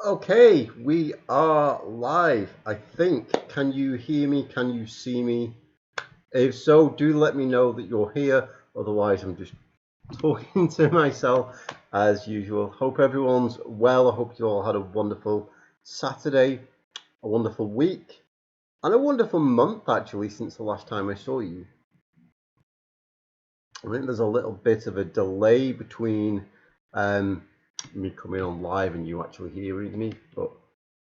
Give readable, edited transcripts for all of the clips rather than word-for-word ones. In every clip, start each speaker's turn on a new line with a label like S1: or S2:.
S1: Okay, we are live, I think. Can you hear me? Can you see me? If so, do let me know that you're here. Otherwise, I'm just talking to myself as usual. Hope everyone's well. I hope you all had a wonderful Saturday, a wonderful week, and a wonderful month actually since the last time I saw you. I think there's a little bit of a delay between me coming on live and you actually hearing me, but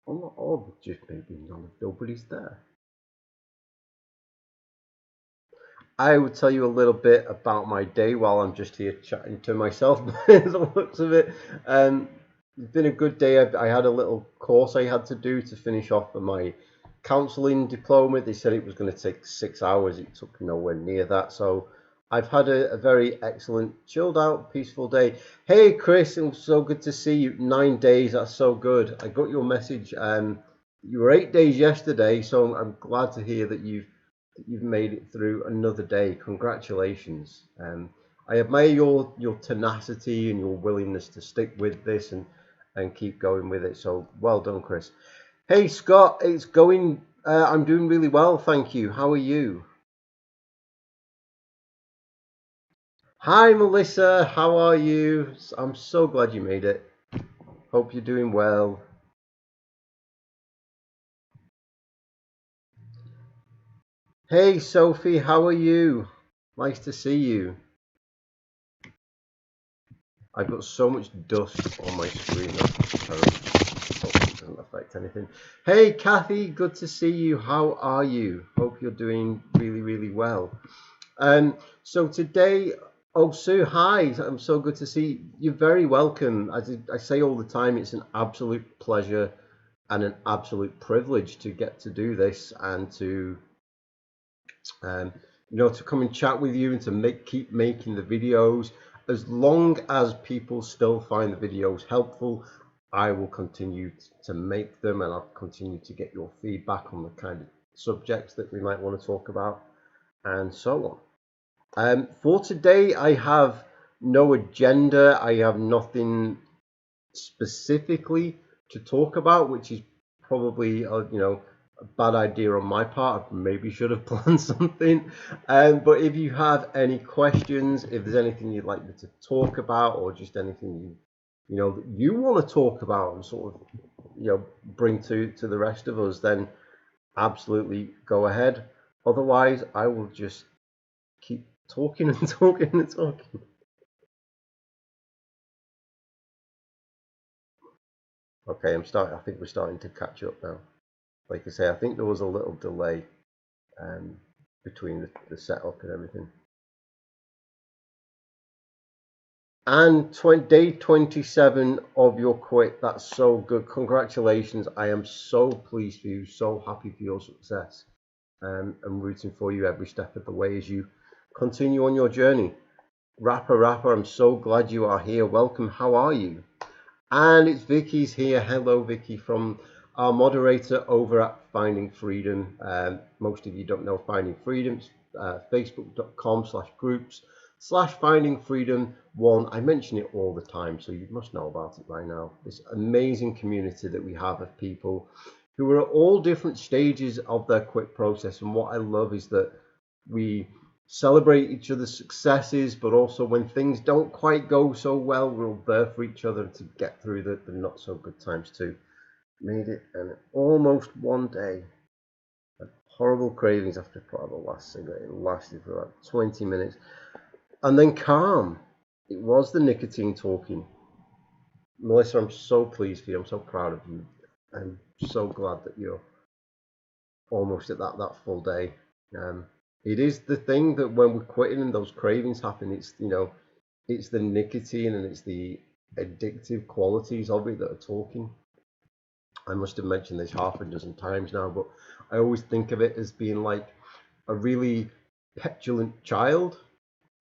S1: or just maybe nobody's there. I would tell you a little bit about my day while I'm just here chatting to myself by the looks of it. It's been a good day. I had a little course I had to do to finish off for my counselling diploma. They said it was going to take 6 hours. It took nowhere near that. So I've had a very excellent, chilled out, peaceful day. Hey, Chris, it was so good to see you. 9 days, that's so good. I got your message. You were 8 days yesterday, so I'm glad to hear that you've made it through another day. Congratulations. I admire your tenacity and your willingness to stick with this and keep going with it. So well done, Chris. Hey, Scott, it's going. I'm doing really well, thank you. How are you? Hi, Melissa. How are you? I'm so glad you made it. Hope you're doing well. Hey, Sophie. How are you? Nice to see you. I've got so much dust on my screen. That's terrible. Hope it doesn't affect anything. Hey, Kathy. Good to see you. How are you? Hope you're doing really, really well. So today, oh Sue, hi. I'm so good to see you. You're very welcome. As I say all the time, it's an absolute pleasure and an absolute privilege to get to do this and to um, to come and chat with you and to keep making the videos. As long as people still find the videos helpful, I will continue to make them, and I'll continue to get your feedback on the kind of subjects that we might want to talk about and so on. For today, I have no agenda. I have nothing specifically to talk about, which is probably a bad idea on my part. I maybe should have planned something. But if you have any questions, if there's anything you'd like me to talk about, or just anything that you want to talk about and sort of bring to the rest of us, then absolutely go ahead. Otherwise, I will just keep talking and talking and talking. Okay, I think we're starting to catch up now. Like I say, I think there was a little delay um, between the setup and everything. And day 27 of your quit. That's so good. Congratulations. I am so pleased for you. So happy for your success. I'm rooting for you every step of the way as you continue on your journey. Rapper, I'm so glad you are here. Welcome. How are you? And it's Vicky's here. Hello, Vicky, from our moderator over at Finding Freedom. Most of you don't know Finding Freedom. Facebook.com/groups/Finding Freedom 1. I mention it all the time, so you must know about it by now. This amazing community that we have of people who are at all different stages of their quit process. And what I love is that we celebrate each other's successes, but also when things don't quite go so well, we're there for each other to get through the not so good times too. Made it in almost one day. Had horrible cravings after I put out the last cigarette. It lasted for about 20 minutes. And then calm. It was the nicotine talking. Melissa, I'm so pleased for you. I'm so proud of you. I'm so glad that you're almost at that full day. It is the thing that when we're quitting and those cravings happen, it's the nicotine and it's the addictive qualities of it that are talking. I must have mentioned this half a dozen times now, but I always think of it as being like a really petulant child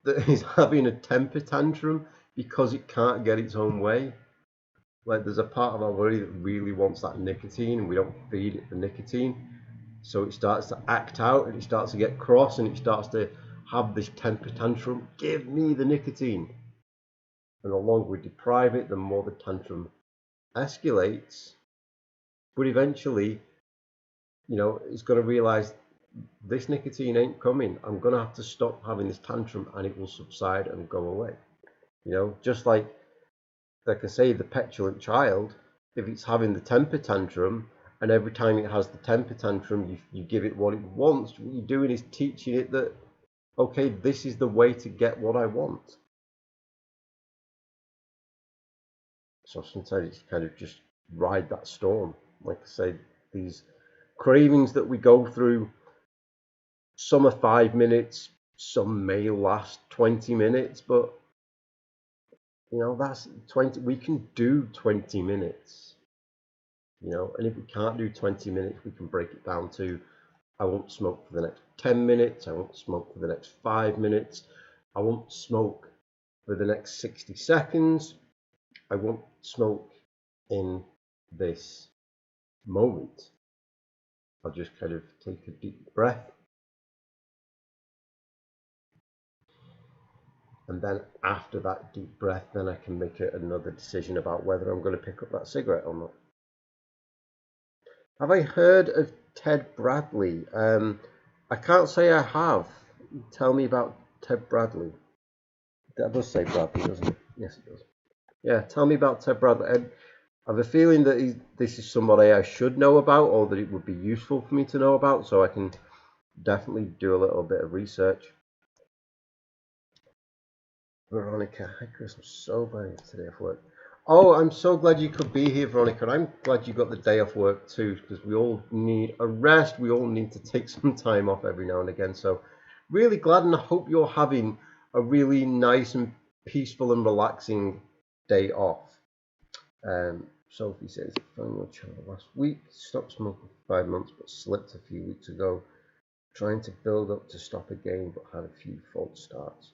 S1: that is having a temper tantrum because it can't get its own way. Like there's a part of our body that really wants that nicotine and we don't feed it the nicotine. So it starts to act out and it starts to get cross and it starts to have this temper tantrum. Give me the nicotine. And the longer we deprive it, the more the tantrum escalates But eventually, it's going to realize this nicotine ain't coming. I'm going to have to stop having this tantrum, and it will subside and go away. Just like I say, the petulant child, if it's having the temper tantrum, and every time it has the temper tantrum, you give it what it wants, what you're doing is teaching it that, okay, this is the way to get what I want. So sometimes it's kind of just ride that storm. Like I said, these cravings that we go through, some are 5 minutes, some may last 20 minutes, but that's 20. We can do 20 minutes, and if we can't do 20 minutes, we can break it down to, I won't smoke for the next 10 minutes. I won't smoke for the next 5 minutes. I won't smoke for the next 60 seconds. I won't smoke in this moment. I'll just kind of take a deep breath. And then after that deep breath, then I can make another decision about whether I'm going to pick up that cigarette or not. Have I heard of Ted Bradley? I can't say I have. Tell me about Ted Bradley. That does say Bradley, doesn't it? Yes, it does. Yeah, tell me about Ted Bradley. I have a feeling that this is somebody I should know about, or that it would be useful for me to know about, so I can definitely do a little bit of research. Veronica, hi Chris, I'm so glad today off work. Oh, I'm so glad you could be here, Veronica. And I'm glad you got the day off work too, because we all need a rest. We all need to take some time off every now and again. So really glad, and I hope you're having a really nice and peaceful and relaxing day off. Sophie says, found your channel last week, stopped smoking for 5 months, but slipped a few weeks ago. Trying to build up to stop again, but had a few false starts.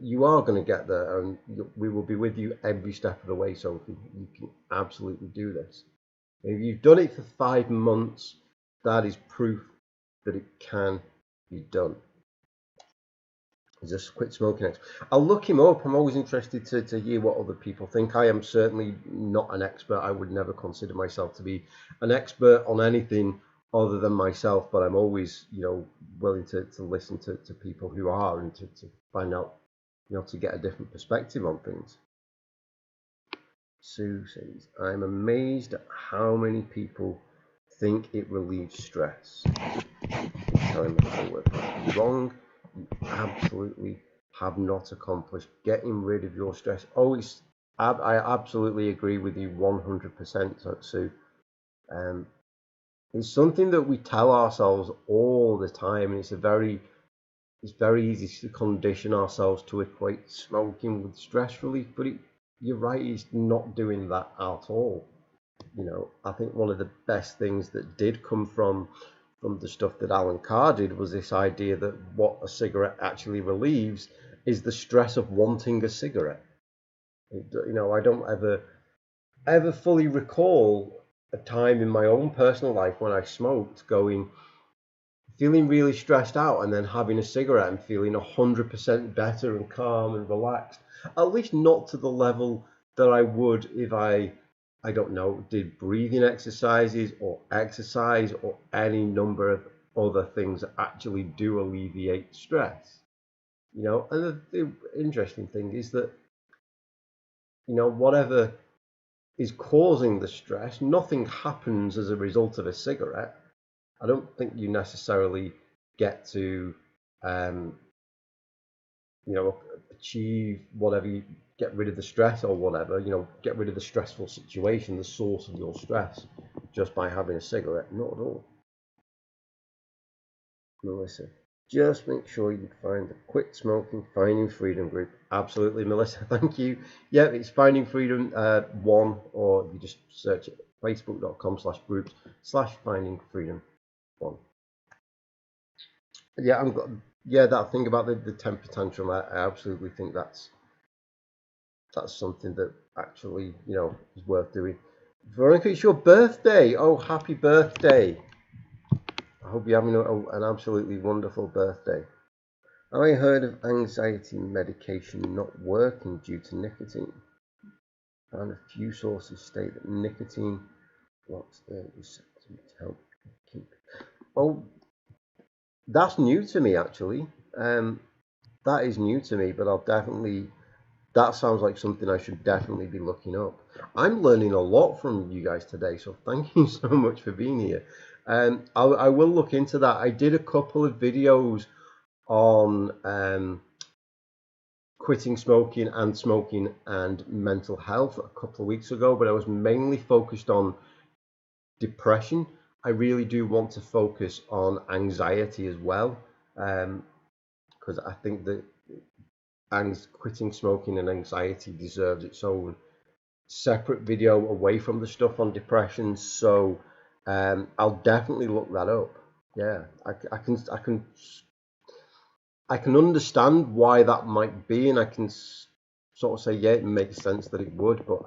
S1: You are going to get there, and we will be with you every step of the way, Sophie. You can absolutely do this. If you've done it for 5 months, that is proof that it can be done. Just quit smoking. I'll look him up. I'm always interested to hear what other people think. I am certainly not an expert. I would never consider myself to be an expert on anything other than myself, but I'm always, willing to listen to people who are, and to find out, to get a different perspective on things. Sue says, I'm amazed at how many people think it relieves stress. Telling the coworker, wrong. You absolutely have not accomplished getting rid of your stress. I absolutely agree with you 100%, Sue. It's something that we tell ourselves all the time, and it's very easy to condition ourselves to equate smoking with stress relief, but you're right, it's not doing that at all. I think one of the best things that did come from the stuff that Alan Carr did was this idea that what a cigarette actually relieves is the stress of wanting a cigarette. I don't ever fully recall a time in my own personal life when I smoked feeling really stressed out and then having a cigarette and feeling 100% better and calm and relaxed. At least not to the level that I would if I don't know, did breathing exercises or exercise or any number of other things that actually do alleviate stress. And the interesting thing is that, whatever is causing the stress, nothing happens as a result of a cigarette. I don't think you necessarily get to, achieve whatever, you get rid of the stress or whatever, get rid of the stressful situation, the source of your stress, just by having a cigarette. Not at all. Melissa, just make sure you find the Quit Smoking Finding Freedom group. Absolutely, Melissa, thank you. Yeah, it's Finding Freedom 1, or you just search it, facebook.com/groups/Finding Freedom 1. Yeah, that thing about the temper tantrum, I absolutely think that's something that actually, is worth doing. Veronica, it's your birthday. Oh, happy birthday. I hope you're having an absolutely wonderful birthday. Have I heard of anxiety medication not working due to nicotine? And a few sources state that nicotine Blocks the receptor to help keep. Well, that's new to me actually. That is new to me, but I'll definitely. That sounds like something I should definitely be looking up. I'm learning a lot from you guys today, so thank you so much for being here. I will look into that. I did a couple of videos on quitting smoking and mental health a couple of weeks ago, but I was mainly focused on depression. I really do want to focus on anxiety as well, because I think that quitting smoking and anxiety deserves its own separate video away from the stuff on depression. So I'll definitely look that up. Yeah, I can understand why that might be, and I can sort of say, yeah, it makes sense that it would, but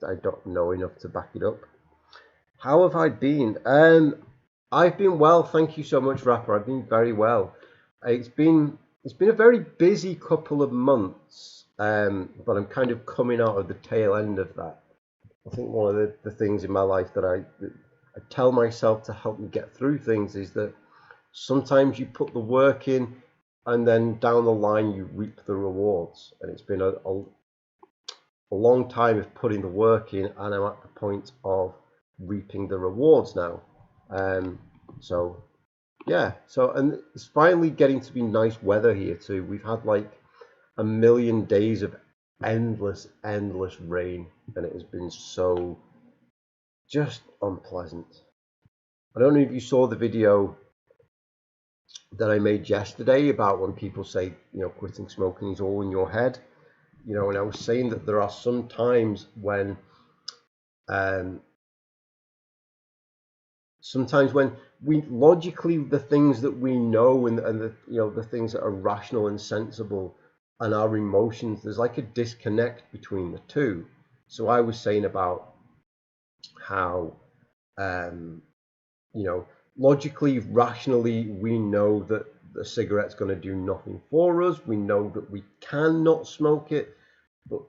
S1: I don't know enough to back it up. How have I been? I've been well, thank you so much, Rapper. I've been very well. It's been a very busy couple of months, but I'm kind of coming out of the tail end of that. I think one of the things in my life that I tell myself to help me get through things is that sometimes you put the work in and then down the line you reap the rewards. And it's been a long time of putting the work in, and I'm at the point of reaping the rewards now. So yeah, and it's finally getting to be nice weather here too. We've had like a million days of endless rain, and it has been so just unpleasant. I don't know if you saw the video that I made yesterday about when people say, quitting smoking is all in your head. And I was saying that there are some times when sometimes when we logically, the things that we know and the things that are rational and sensible and our emotions, there's like a disconnect between the two. So I was saying about how logically, rationally, we know that the cigarette's going to do nothing for us. We know that we cannot smoke it, but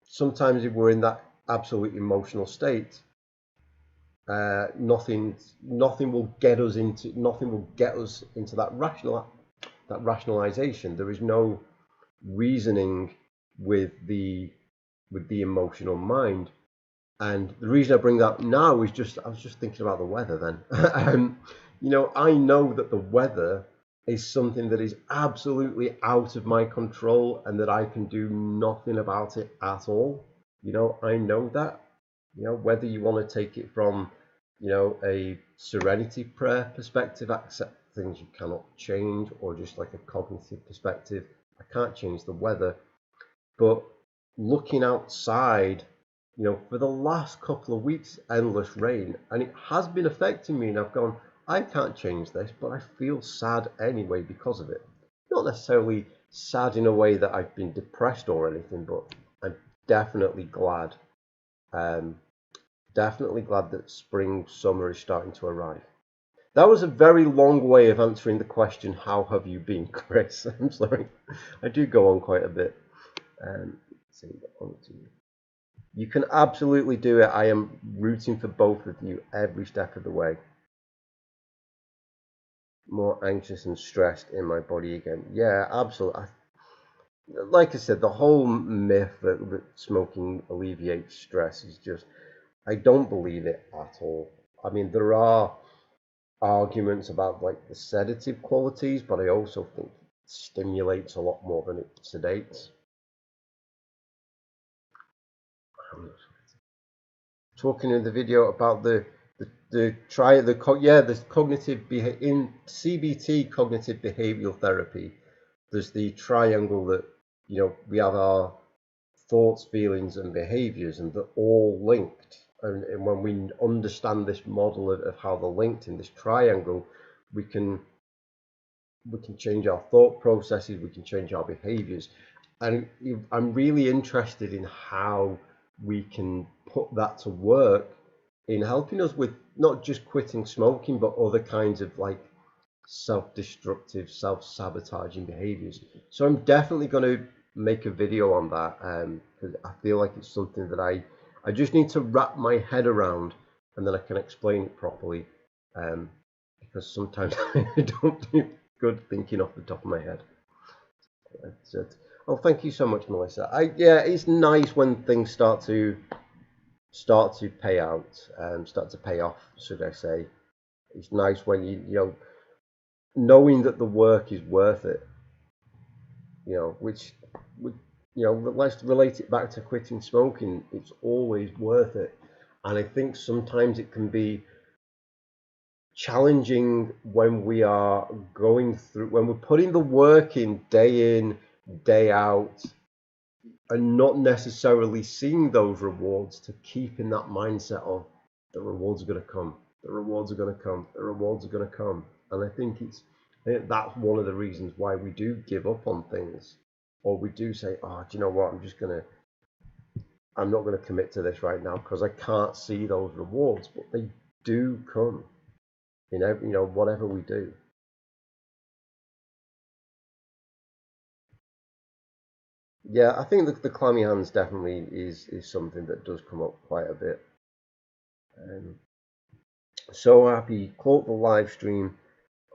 S1: sometimes if we're in that absolute emotional state, nothing will get us into that rationalization. There is no reasoning with the emotional mind. And the reason I bring that up now is I was just thinking about the weather then. I know that the weather is something that is absolutely out of my control and that I can do nothing about it at all. I know that. Whether you want to take it from, a serenity prayer perspective, accept things you cannot change, or just like a cognitive perspective, I can't change the weather. But looking outside, for the last couple of weeks, endless rain, and it has been affecting me, and I've gone, I can't change this, but I feel sad anyway because of it. Not necessarily sad in a way that I've been depressed or anything, but I'm definitely glad. Definitely glad that spring, summer is starting to arrive. That was a very long way of answering the question, how have you been, Chris? I'm sorry. I do go on quite a bit. You can absolutely do it. I am rooting for both of you every step of the way. More anxious and stressed in my body again. Yeah, absolutely. Like I said, the whole myth that smoking alleviates stress is just, I don't believe it at all. I mean, there are arguments about like the sedative qualities, but I also think it stimulates a lot more than it sedates. Talking in the video about the cognitive in CBT, cognitive behavioral therapy. There's the triangle that we have our thoughts, feelings, and behaviors, and they're all linked. And when we understand this model of how they're linked in this triangle, we can change our thought processes, we can change our behaviors. And I'm really interested in how we can put that to work in helping us with not just quitting smoking, but other kinds of like self-destructive, self-sabotaging behaviors. So I'm definitely going to make a video on that because I feel like it's something that I just need to wrap my head around and then I can explain it properly, because sometimes I don't do good thinking off the top of my head. That's it. Oh, thank you so much, Melissa. Yeah, it's nice when things start to pay out, start to pay off, should I say. It's nice when you know, knowing that the work is worth it, which would, let's relate it back to quitting smoking. It's always worth it. And I think sometimes it can be challenging when we are going through, when we're putting the work in, day out, and not necessarily seeing those rewards, to keep in that mindset of the rewards are going to come, the rewards are going to come, the rewards are going to come. And I think that's one of the reasons why we do give up on things, or we do say, oh, do you know what, I'm not going to commit to this right now because I can't see those rewards. But they do come in whatever we do. Yeah, I think the clammy hands definitely is something that does come up quite a bit. So happy, quote the live stream,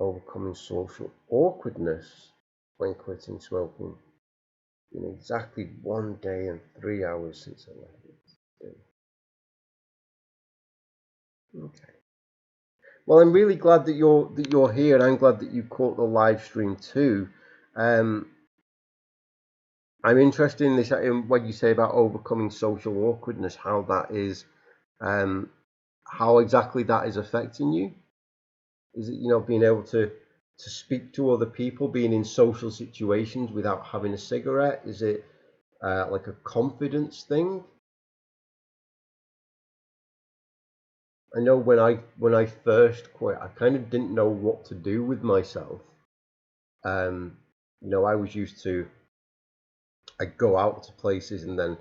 S1: overcoming social awkwardness when quitting smoking. In exactly 1 day and 3 hours since I left it. Okay. Well, I'm really glad that you're here, and I'm glad that you caught the live stream too. I'm interested in this, in what you say about overcoming social awkwardness, how that is, how exactly that is affecting you. Is it, being able to speak to other people, being in social situations without having a cigarette? Is it like a confidence thing? I know when I first quit, I kind of didn't know what to do with myself. I was used to, I'd go out to places, and then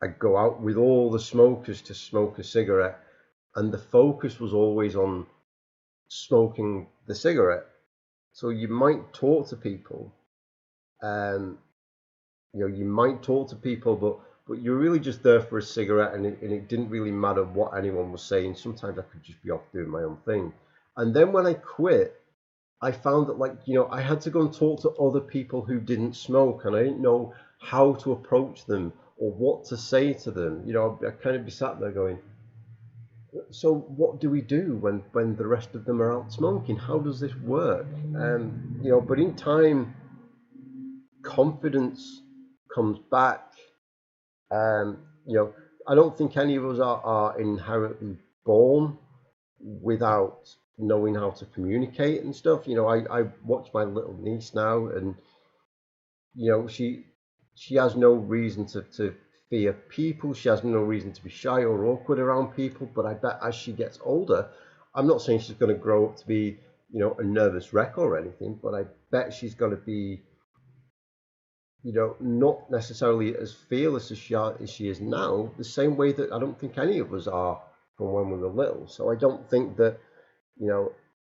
S1: I'd go out with all the smokers to smoke a cigarette, and the focus was always on smoking the cigarette. So you might talk to people, you might talk to people, but you're really just there for a cigarette, and it didn't really matter what anyone was saying. Sometimes I could just be off doing my own thing. And then when I quit, I found that I had to go and talk to other people who didn't smoke, and I didn't know how to approach them or what to say to them. I kind of be sat there going, so what do we do when the rest of them are out smoking? How does this work? But in time, confidence comes back. I don't think any of us are inherently born without knowing how to communicate and stuff. I watch my little niece now, and she has no reason to fear people. She has no reason to be shy or awkward around people. But I bet as she gets older, I'm not saying she's going to grow up to be a nervous wreck or anything, but I bet she's going to be not necessarily as fearless as she is now, the same way that I don't think any of us are from when we were little. So I don't think that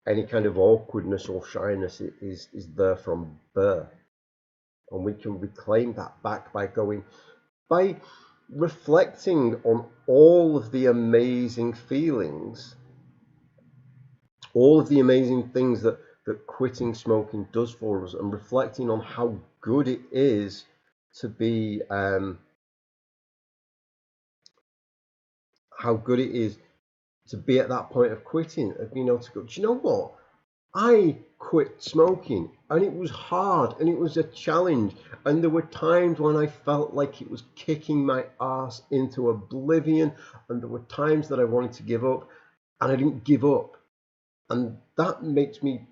S1: any kind of awkwardness or shyness is there from birth, and we can reclaim that back by reflecting on all of the amazing feelings, all of the amazing things that quitting smoking does for us, and reflecting on how good it is to be at that point of quitting, of being able to go, do you know what? I quit smoking, and it was hard, and it was a challenge, and there were times when I felt like it was kicking my ass into oblivion, and there were times that I wanted to give up, and I didn't give up. And that makes me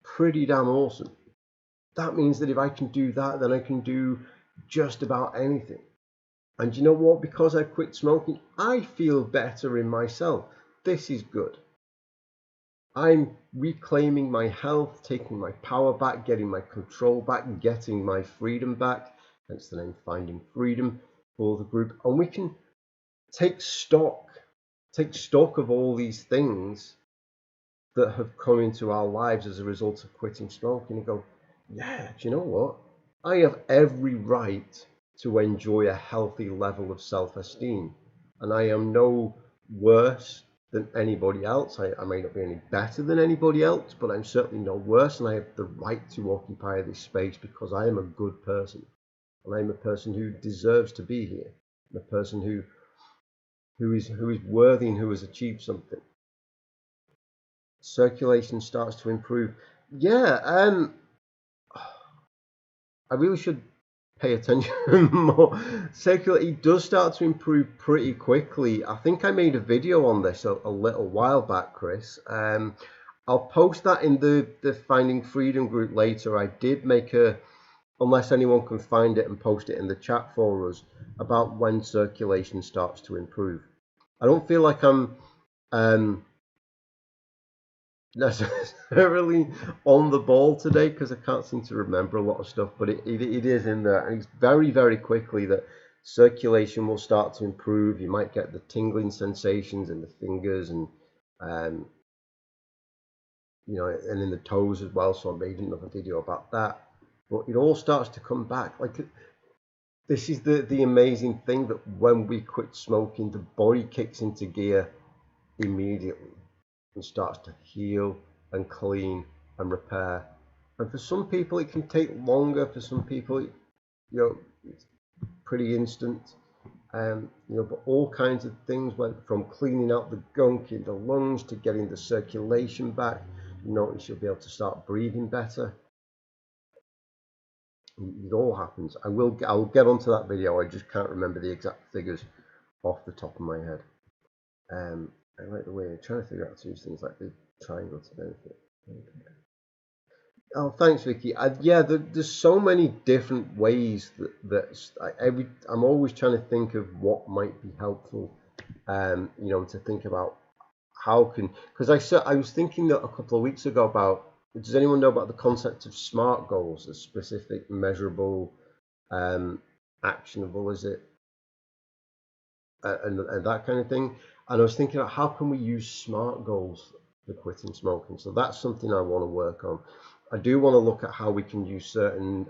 S1: pretty damn awesome. That means that if I can do that, then I can do just about anything. And you know what? Because I quit smoking, I feel better in myself. This is good. I'm reclaiming my health, taking my power back, getting my control back, getting my freedom back. Hence the name Finding Freedom for the group. And we can take stock of all these things that have come into our lives as a result of quitting smoking, and go, yeah, do you know what? I have every right to enjoy a healthy level of self-esteem, and I am no worse than anybody else. I may not be any better than anybody else, but I'm certainly no worse, and I have the right to occupy this space because I am a good person, and I'm a person who deserves to be here, and a person who is worthy and who has achieved something. Circulation starts to improve. Yeah, I really should pay attention more. Circulation does start to improve pretty quickly. I think I made a video on this a little while back, Chris. I'll post that in the Finding Freedom group later. I did make unless anyone can find it and post it in the chat for us, about when circulation starts to improve. I don't feel like I'm necessarily on the ball today because I can't seem to remember a lot of stuff, but it is in there, and it's very, very quickly that circulation will start to improve. You might get the tingling sensations in the fingers and you know, and in the toes as well. So I made another video about that, but it all starts to come back. Like, this is the amazing thing, that when we quit smoking, the body kicks into gear immediately and starts to heal and clean and repair. And for some people it can take longer. For some people, you know, it's pretty instant. You know, but all kinds of things went from cleaning out the gunk in the lungs to getting the circulation back. You notice you'll be able to start breathing better. It all happens. I'll get onto that video. I just can't remember the exact figures off the top of my head. I like the way I'm trying to figure out to use things like the triangle to benefit. Okay. Oh, thanks, Vicky. Yeah, there's so many different ways I'm always trying to think of what might be helpful. You know, to think about how can, because I was thinking that a couple of weeks ago about, does anyone know about the concept of SMART goals, as specific, measurable, actionable, is it, and that kind of thing. And I was thinking about how can we use SMART goals for quitting smoking. So that's something I want to work on. I do want to look at how we can use certain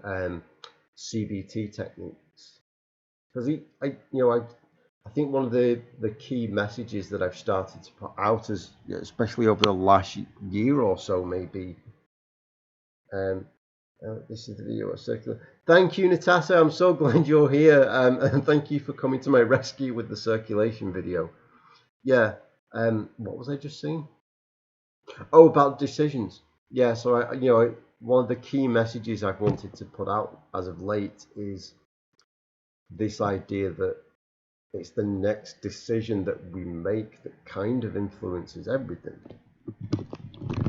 S1: CBT techniques, because I think one of the key messages that I've started to put out, as especially over the last year or so, maybe. This is the video of circular. Thank you, Natasha. I'm so glad you're here, and thank you for coming to my rescue with the circulation video. Yeah. What was I just saying? Oh, about decisions. Yeah. So one of the key messages I've wanted to put out as of late is this idea that it's the next decision that we make that kind of influences everything.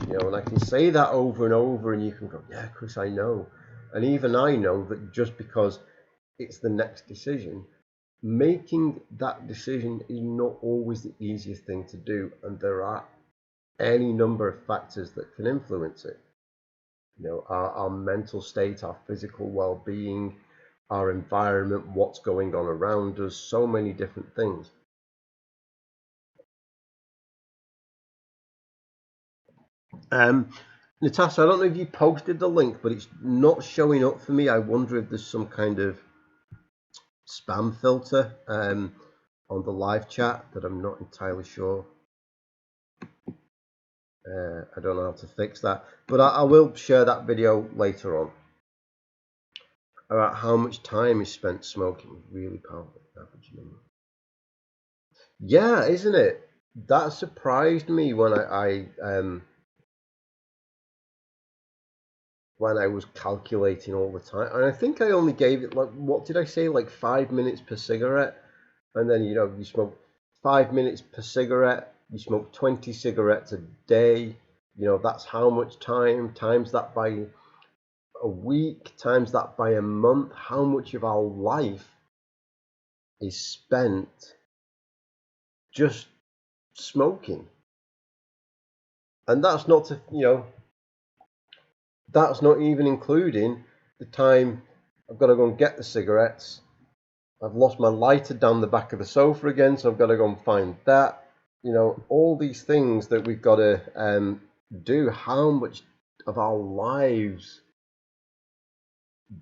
S1: You know, and I can say that over and over, and you can go, yeah, Chris, I know. And even I know that just because it's the next decision, making that decision is not always the easiest thing to do, and there are any number of factors that can influence it. You know, our mental state, our physical well-being, our environment, what's going on around us, so many different things. Natasha, I don't know if you posted the link, but it's not showing up for me. I wonder if there's some kind of spam filter on the live chat that I'm not entirely sure. I don't know how to fix that, but I will share that video later on about how much time is spent smoking. Really powerful average number. Yeah, isn't it? That surprised me when I was calculating all the time, and I think I only gave it, like, what did I say, like 5 minutes per cigarette, and then you smoke 5 minutes per cigarette, you smoke 20 cigarettes a day, that's how much time, times that by a week, times that by a month, how much of our life is spent just smoking. And that's not that's not even including the time I've got to go and get the cigarettes. I've lost my lighter down the back of the sofa again, so I've got to go and find that. All these things that we've got to do. How much of our lives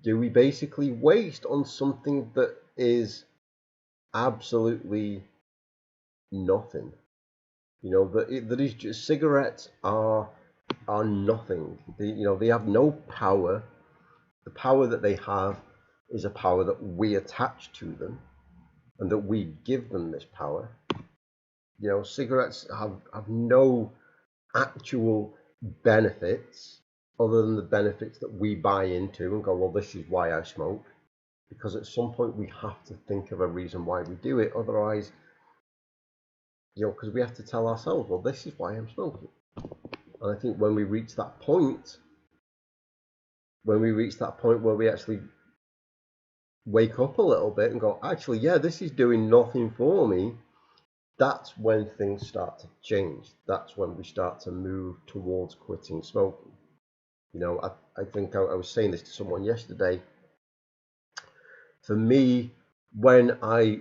S1: do we basically waste on something that is absolutely nothing? That is just cigarettes are nothing. They have no power. The power that they have is a power that we attach to them and that we give them this power. Cigarettes have no actual benefits other than the benefits that we buy into and go, well, this is why I smoke. Because at some point we have to think of a reason why we do it. Otherwise, because we have to tell ourselves, well, this is why I'm smoking. And I think when we reach that point where we actually wake up a little bit and go, actually, yeah, this is doing nothing for me, that's when things start to change. That's when we start to move towards quitting smoking. I think I was saying this to someone yesterday. For me, when I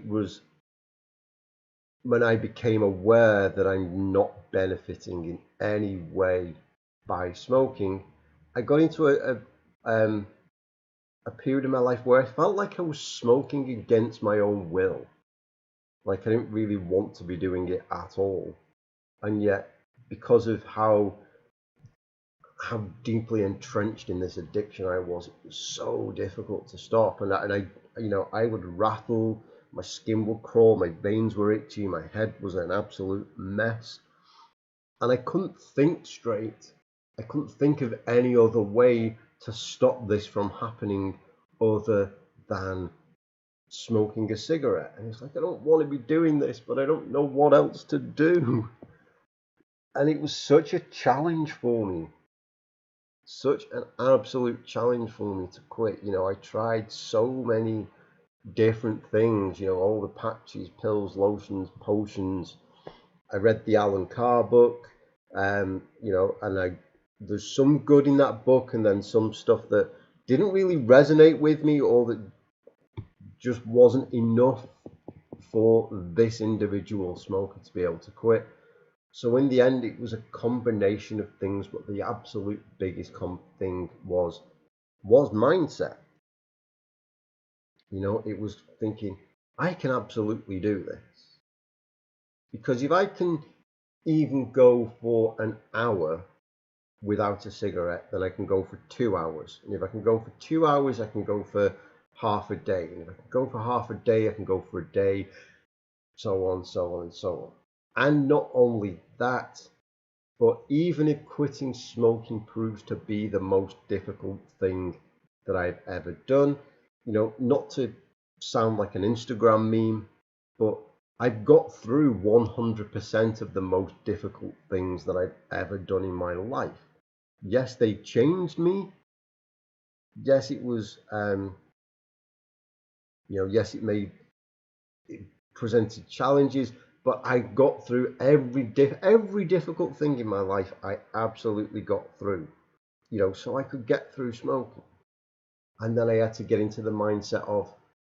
S1: became aware that I'm not benefiting in any way by smoking, I got into a period in my life where I felt like I was smoking against my own will. Like I didn't really want to be doing it at all. And yet, because of how deeply entrenched in this addiction I was, it was so difficult to stop. And I would rattle, my skin would crawl, my veins were itchy, my head was an absolute mess. And I couldn't think straight. I couldn't think of any other way to stop this from happening other than smoking a cigarette. And it's like, I don't want to be doing this, but I don't know what else to do. And it was such a challenge for me. Such an absolute challenge for me to quit. I tried so many different things, all the patches, pills, lotions, potions. I read the Alan Carr book, and there's some good in that book, and then some stuff that didn't really resonate with me, or that just wasn't enough for this individual smoker to be able to quit. So in the end, it was a combination of things, but the absolute biggest thing was mindset. It was thinking, I can absolutely do this. Because if I can even go for an hour without a cigarette, then I can go for 2 hours. And if I can go for 2 hours, I can go for half a day. And if I can go for half a day, I can go for a day, so on, so on, and so on. And not only that, but even if quitting smoking proves to be the most difficult thing that I've ever done, not to sound like an Instagram meme, but I've got through 100% of the most difficult things that I've ever done in my life. Yes, they changed me. Yes, it was, yes, it presented challenges, but I got through every difficult thing in my life. I absolutely got through, so I could get through smoking. And then I had to get into the mindset of,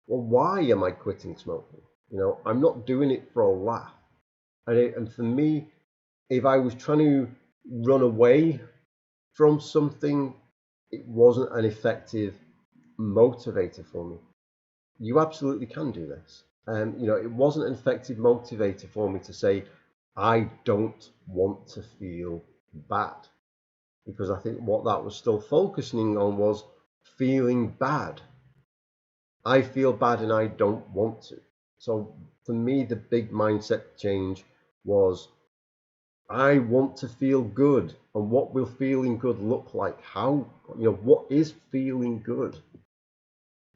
S1: well, why am I quitting smoking? I'm not doing it for a laugh. And for me, if I was trying to run away from something, it wasn't an effective motivator for me. You absolutely can do this. It wasn't an effective motivator for me to say, I don't want to feel bad. Because I think what that was still focusing on was feeling bad. I feel bad and I don't want to. So for me, the big mindset change was, I want to feel good. And what will feeling good look like? How, what is feeling good?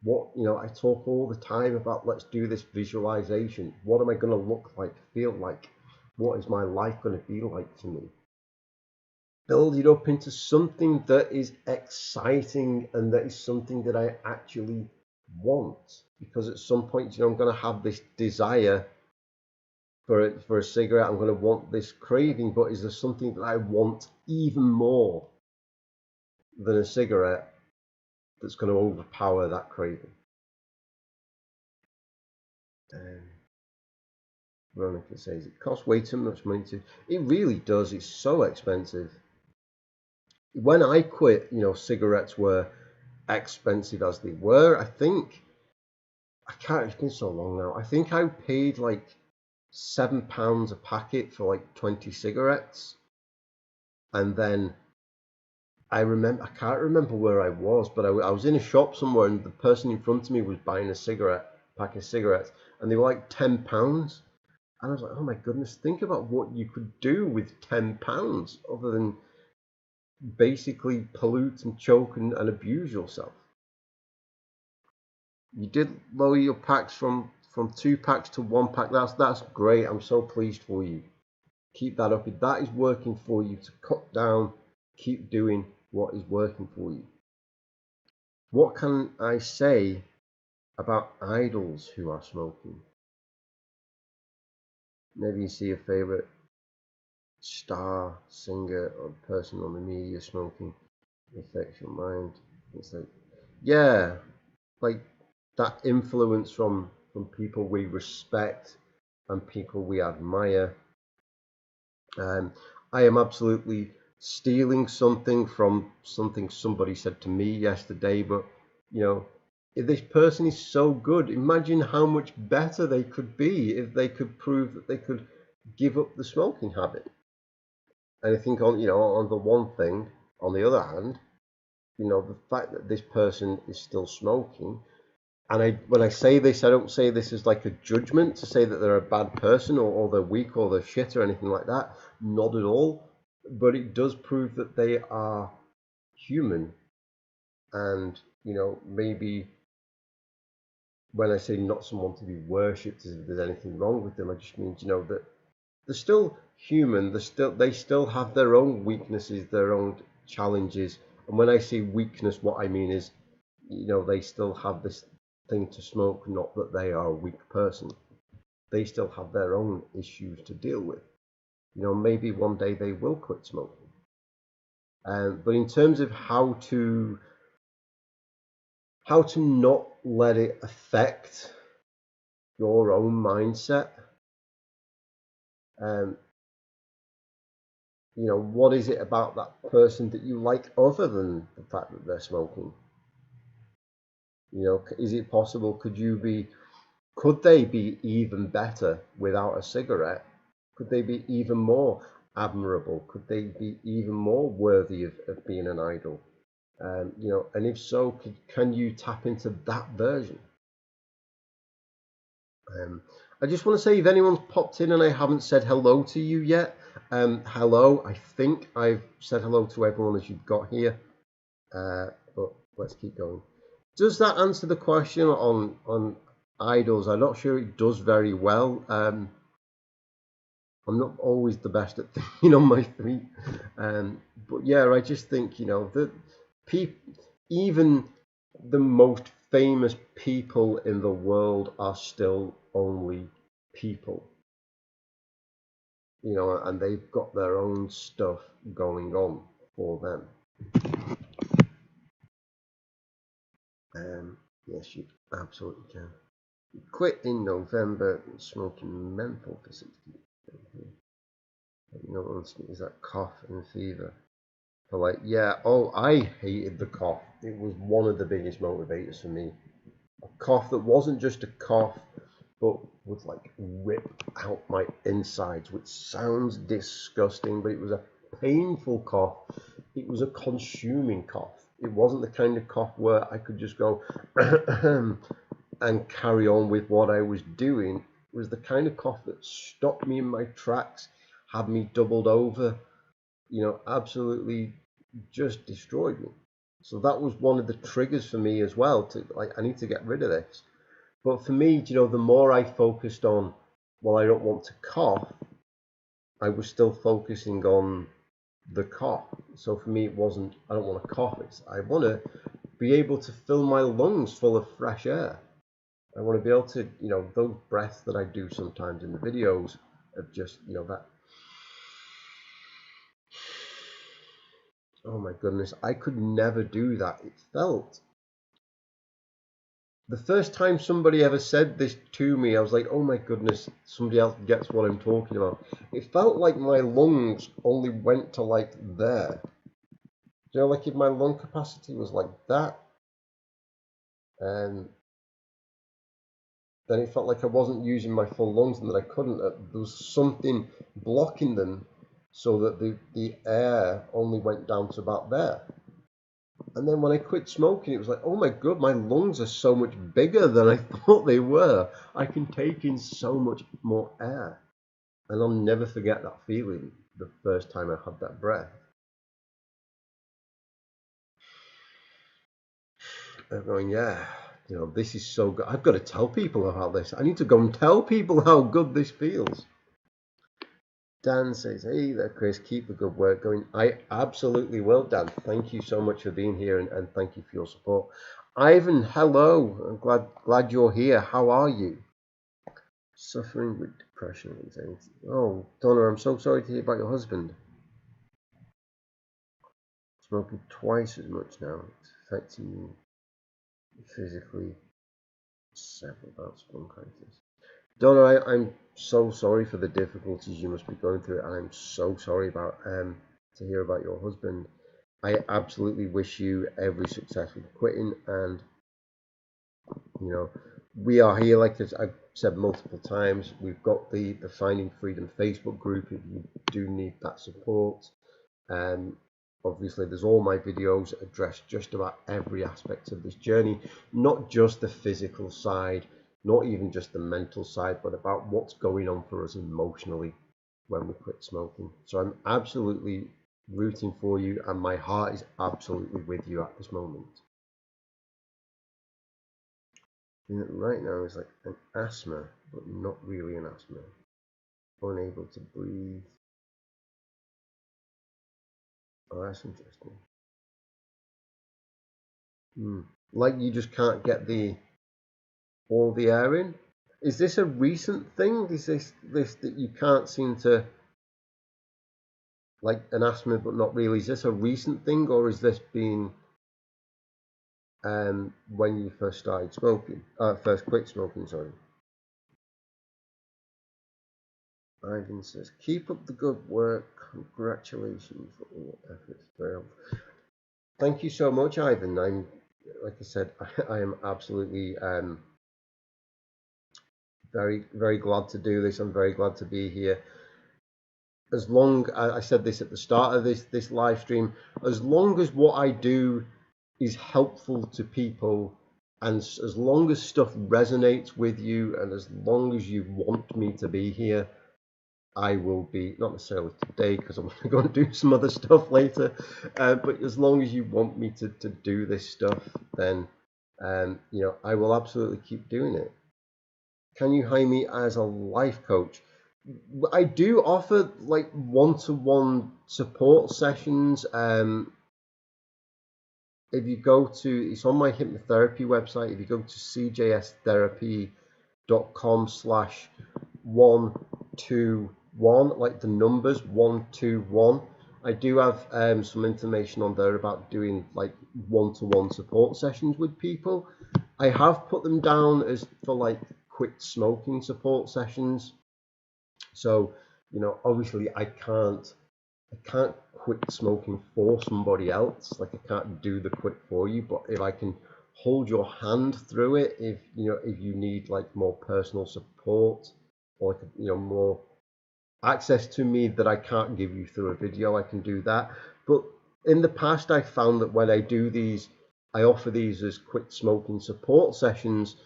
S1: I talk all the time about, let's do this visualization. What am I going to look like, feel like? What is my life going to be like to me? Build it up into something that is exciting and that is something that I actually want. Because at some point, I'm going to have this desire for a cigarette. I'm going to want this craving, but is there something that I want even more than a cigarette that's going to overpower that craving? Veronica says it costs way too much money to. It really does. It's so expensive. When I quit, cigarettes were expensive as they were. I think, I can't, it's been so long now. I think I paid like £7 a packet for like 20 cigarettes. And then I can't remember where I was, but I was in a shop somewhere, and the person in front of me was buying a pack of cigarettes, and they were like £10. And I was like, oh my goodness, think about what you could do with £10 other than basically pollute and choke and abuse yourself. You did lower your packs from 2 packs to 1 pack. That's great. I'm so pleased for you. Keep that up. If that is working for you to cut down, keep doing what is working for you. What can I say about idols who are smoking? Maybe you see a favorite star, singer, or person on the media smoking. It affects your mind. It's like, yeah, like that influence from people we respect and people we admire. I am absolutely stealing something from something somebody said to me yesterday, but you know, if this person is so good, imagine how much better they could be if they could prove that they could give up the smoking habit. And I think on the one thing, on the other hand, the fact that this person is still smoking, and when I say this, I don't say this as like a judgment to say that they're a bad person or they're weak or they're shit or anything like that. Not at all. But it does prove that they are human. And, maybe when I say not someone to be worshipped as if there's anything wrong with them, I just mean, that they're still human. They still have their own weaknesses, their own challenges. And when I say weakness, what I mean is, they still have this thing to smoke, not that they are a weak person. They still have their own issues to deal with. Maybe one day they will quit smoking. But in terms of how to not let it affect your own mindset, what is it about that person that you like other than the fact that they're smoking? Is it possible? Could they be even better without a cigarette? Could they be even more admirable? Could they be even more worthy of being an idol? And if so, can you tap into that version? I just want to say, if anyone's popped in and I haven't said hello to you yet, hello. I think I've said hello to everyone as you've got here, but let's keep going. Does that answer the question on idols? I'm not sure it does very well. I'm not always the best at thinking on my feet, but yeah, I just think that even the most famous people in the world are still only people, and they've got their own stuff going on for them. Yes, you absolutely can. You quit in November smoking menthol for 60 days. Is that cough and fever? For I hated the cough. It was one of the biggest motivators for me. A cough that wasn't just a cough, but would rip out my insides, which sounds disgusting, but it was a painful cough. It was a consuming cough. It wasn't the kind of cough where I could just go and carry on with what I was doing. It was the kind of cough that stopped me in my tracks, had me doubled over, absolutely just destroyed me. So that was one of the triggers for me as well, to I need to get rid of this. But for me, the more I focused on, well, I don't want to cough, I was still focusing on the cough. So for me, it wasn't, I don't want to cough, I want to be able to fill my lungs full of fresh air. I want to be able to, those breaths that I do sometimes in the videos of just, that. Oh my goodness, I could never do that. It felt, the first time somebody ever said this to me, I was like, oh my goodness, somebody else gets what I'm talking about. It felt like my lungs only went to there. If my lung capacity was like that, then it felt like I wasn't using my full lungs and that I couldn't. There was something blocking them so that the air only went down to about there. And then when I quit smoking, it was like, oh my God, my lungs are so much bigger than I thought they were. I can take in so much more air. And I'll never forget that feeling the first time I had that breath. I'm going, yeah, this is so good. I've got to tell people about this. I need to go and tell people how good this feels. Dan says, hey there, Chris, keep the good work going. I absolutely will, Dan. Thank you so much for being here and thank you for your support. Ivan, hello. I'm glad you're here. How are you? Suffering with depression and anxiety. Oh, Donna, I'm so sorry to hear about your husband. Smoking twice as much now. It's affecting you physically. Several bouts of bronchitis. Donna, I'm so sorry for the difficulties you must be going through. I'm so sorry about to hear about your husband. I absolutely wish you every success with quitting, and we are here, like I've said multiple times. We've got the Finding Freedom Facebook group if you do need that support. Obviously, there's all my videos address just about every aspect of this journey, not just the physical side, not even just the mental side, but about what's going on for us emotionally when we quit smoking. So I'm absolutely rooting for you, and my heart is absolutely with you at this moment. Right now is like an asthma, but not really an asthma. Unable to breathe. Oh, that's interesting. Like you just can't get all the air in. Is this a recent thing? Is this that you can't seem to, like an asthma, but not really? Is this a recent thing, or is this been when you first started smoking? First quit smoking, sorry. Ivan says, keep up the good work. Congratulations for all efforts. Well, thank you so much, Ivan. I'm, like I said, I am absolutely very, very glad to do this. I'm very glad to be here. As long, I said this at the start of this live stream, as long as what I do is helpful to people, and as long as stuff resonates with you, and as long as you want me to be here, I will be, not necessarily today because I'm going to go and do some other stuff later, but as long as you want me to do this stuff, then I will absolutely keep doing it. Can you hire me as a life coach? I do offer like one-to-one support sessions. If you go to, it's on my hypnotherapy website. If you go to cjstherapy.com/121, like the numbers 121, I do have some information on there about doing like one-to-one support sessions with people. I have put them down as for like quit smoking support sessions. So, obviously I can't quit smoking for somebody else. Like I can't do the quit for you, but if I can hold your hand through it, if you need like more personal support or like, more access to me that I can't give you through a video, I can do that. But in the past, I found that when I do these, I offer these as quit smoking support sessions,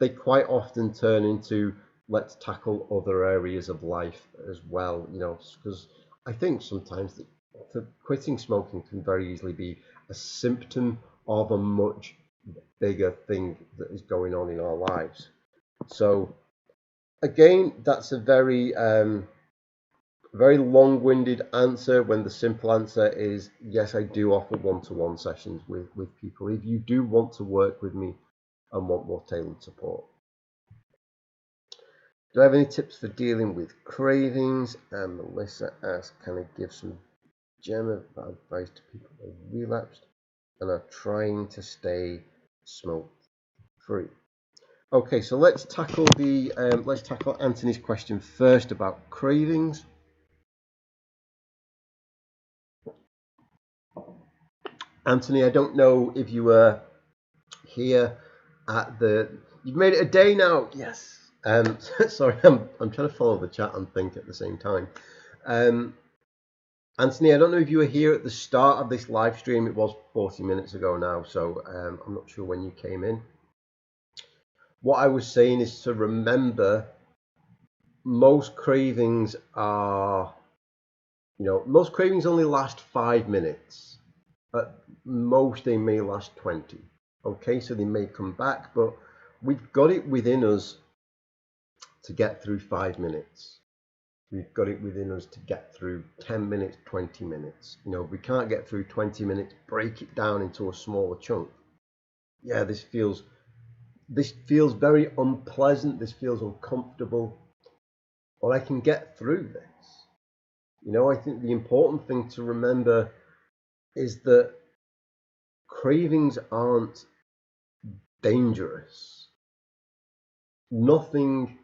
S1: they quite often turn into let's tackle other areas of life as well, because I think sometimes that quitting smoking can very easily be a symptom of a much bigger thing that is going on in our lives. So again, that's a very very long-winded answer when the simple answer is yes, I do offer one-to-one sessions with people if you do want to work with me and want more tailored support. Do I have any tips for dealing with cravings? And Melissa asks, can I give some general advice to people who are relapsed and are trying to stay smoke free? Okay, so let's tackle Anthony's question first about cravings. Anthony, I don't know if you were here at the You've made it a day now. Yes. Sorry, I'm trying to follow the chat and think at the same time. Anthony, I don't know if you were here at the start of this live stream. It was 40 minutes ago now, so I'm not sure when you came in. What I was saying is to remember most cravings are, most cravings only last 5 minutes. At most, they may last 20. Okay, so they may come back, but we've got it within us to get through 5 minutes. We've got it within us to get through 10 minutes, 20 minutes. If we can't get through 20 minutes, break it down into a smaller chunk. Yeah, this feels very unpleasant. This feels uncomfortable. But I can get through this. I think the important thing to remember is that cravings aren't dangerous. Nothing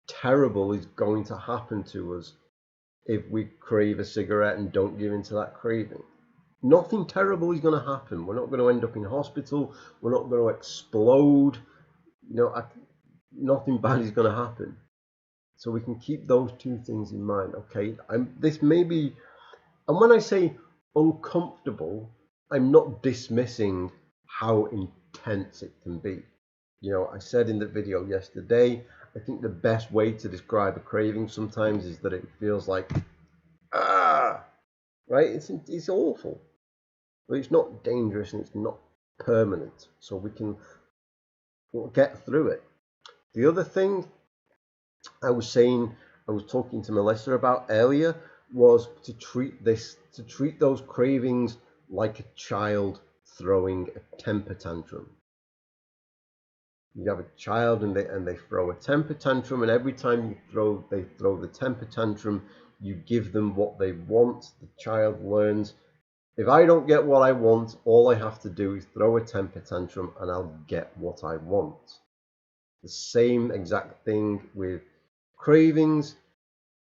S1: terrible is going to happen to us if we crave a cigarette and don't give in to that craving. Nothing terrible is going to happen. We're not going to end up in hospital. We're not going to explode. Nothing bad is going to happen. So we can keep those two things in mind. Okay, this may be, and when I say uncomfortable, I'm not dismissing how intense it can be. I said in the video yesterday, I think the best way to describe a craving sometimes is that it feels like, right? It's awful, but it's not dangerous and it's not permanent. So we'll get through it. The other thing I was talking to Melissa about earlier was to treat those cravings like a child throwing a temper tantrum. You have a child and they throw a temper tantrum, and every time they throw the temper tantrum, you give them what they want. The child learns, if I don't get what I want, all I have to do is throw a temper tantrum and I'll get what I want. The same exact thing with cravings.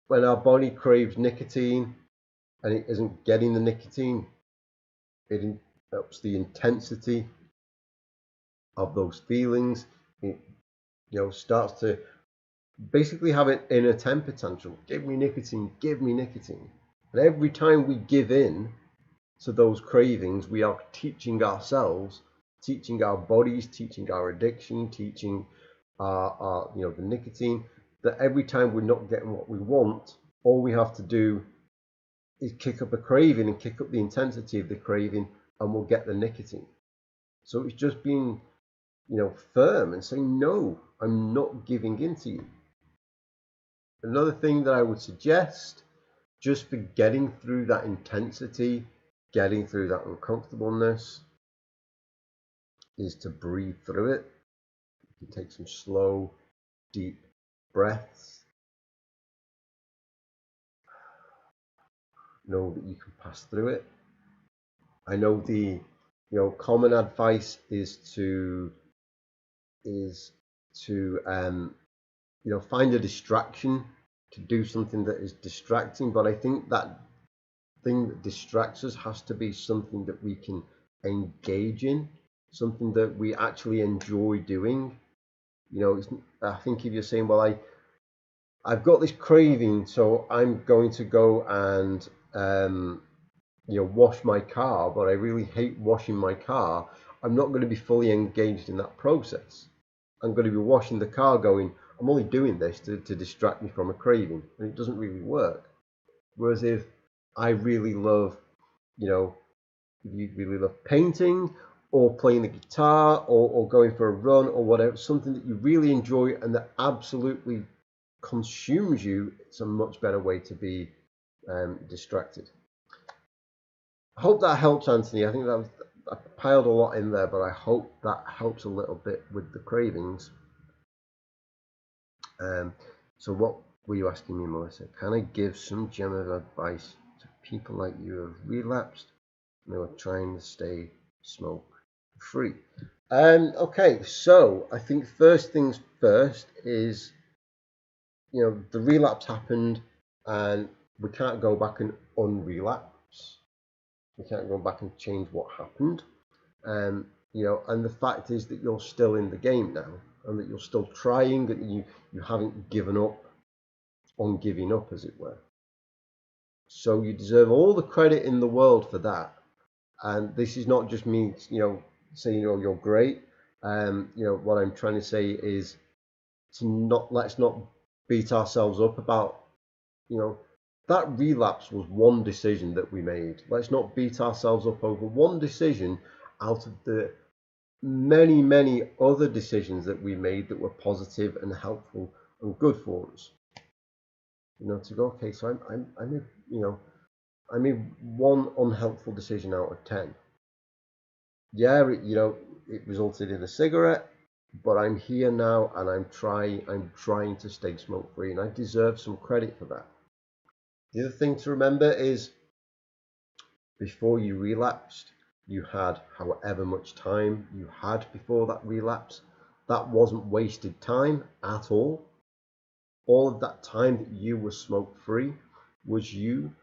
S1: When our body craves nicotine and it isn't getting the nicotine, it ups the intensity of those feelings. It starts to basically have an inner temper tantrum. Give me nicotine, give me nicotine. And every time we give in to those cravings, we are teaching ourselves, teaching our bodies, teaching our addiction, teaching our the nicotine, that every time we're not getting what we want, all we have to do is kick up a craving and kick up the intensity of the craving, and we'll get the nicotine. So it's just being firm and saying, no, I'm not giving in to you. Another thing that I would suggest, just for getting through that intensity, getting through that uncomfortableness, is to breathe through it. You take some slow, deep breaths. Know that you can pass through it. I know the common advice is to find a distraction, to do something that is distracting, but I think that thing that distracts us has to be something that we can engage in, something that we actually enjoy doing. I think if you're saying, well, I've got this craving, so I'm going to go and wash my car, but I really hate washing my car, I'm not going to be fully engaged in that process. I'm going to be washing the car going, I'm only doing this to distract me from a craving, and it doesn't really work. Whereas if I really love, if you really love painting or playing the guitar or going for a run or whatever, something that you really enjoy and that absolutely consumes you, it's a much better way to be distracted. I hope that helps, Anthony. I think I piled a lot in there, but I hope that helps a little bit with the cravings. So what were you asking me, Melissa? Can I give some gem of advice to people like you who have relapsed and who are trying to stay smoke free? Okay, so I think first things first is, the relapse happened and we can't go back and unrelapse. We can't go back and change what happened. And the fact is that you're still in the game now. and that you're still trying, that you haven't given up on giving up, as it were. So you deserve all the credit in the world for that. And this is not just me, saying, oh, you're great. What I'm trying to say is let's not beat ourselves up about, that relapse was one decision that we made. Let's not beat ourselves up over one decision out of the many, many other decisions that we made that were positive and helpful and good for us. To go, okay, so I made one unhelpful decision out of 10. Yeah, it resulted in a cigarette, but I'm here now and I'm trying to stay smoke free, and I deserve some credit for that. The other thing to remember is before you relapsed, you had however much time you had before that relapse. That wasn't wasted time at all. All of that time that you were smoke free was you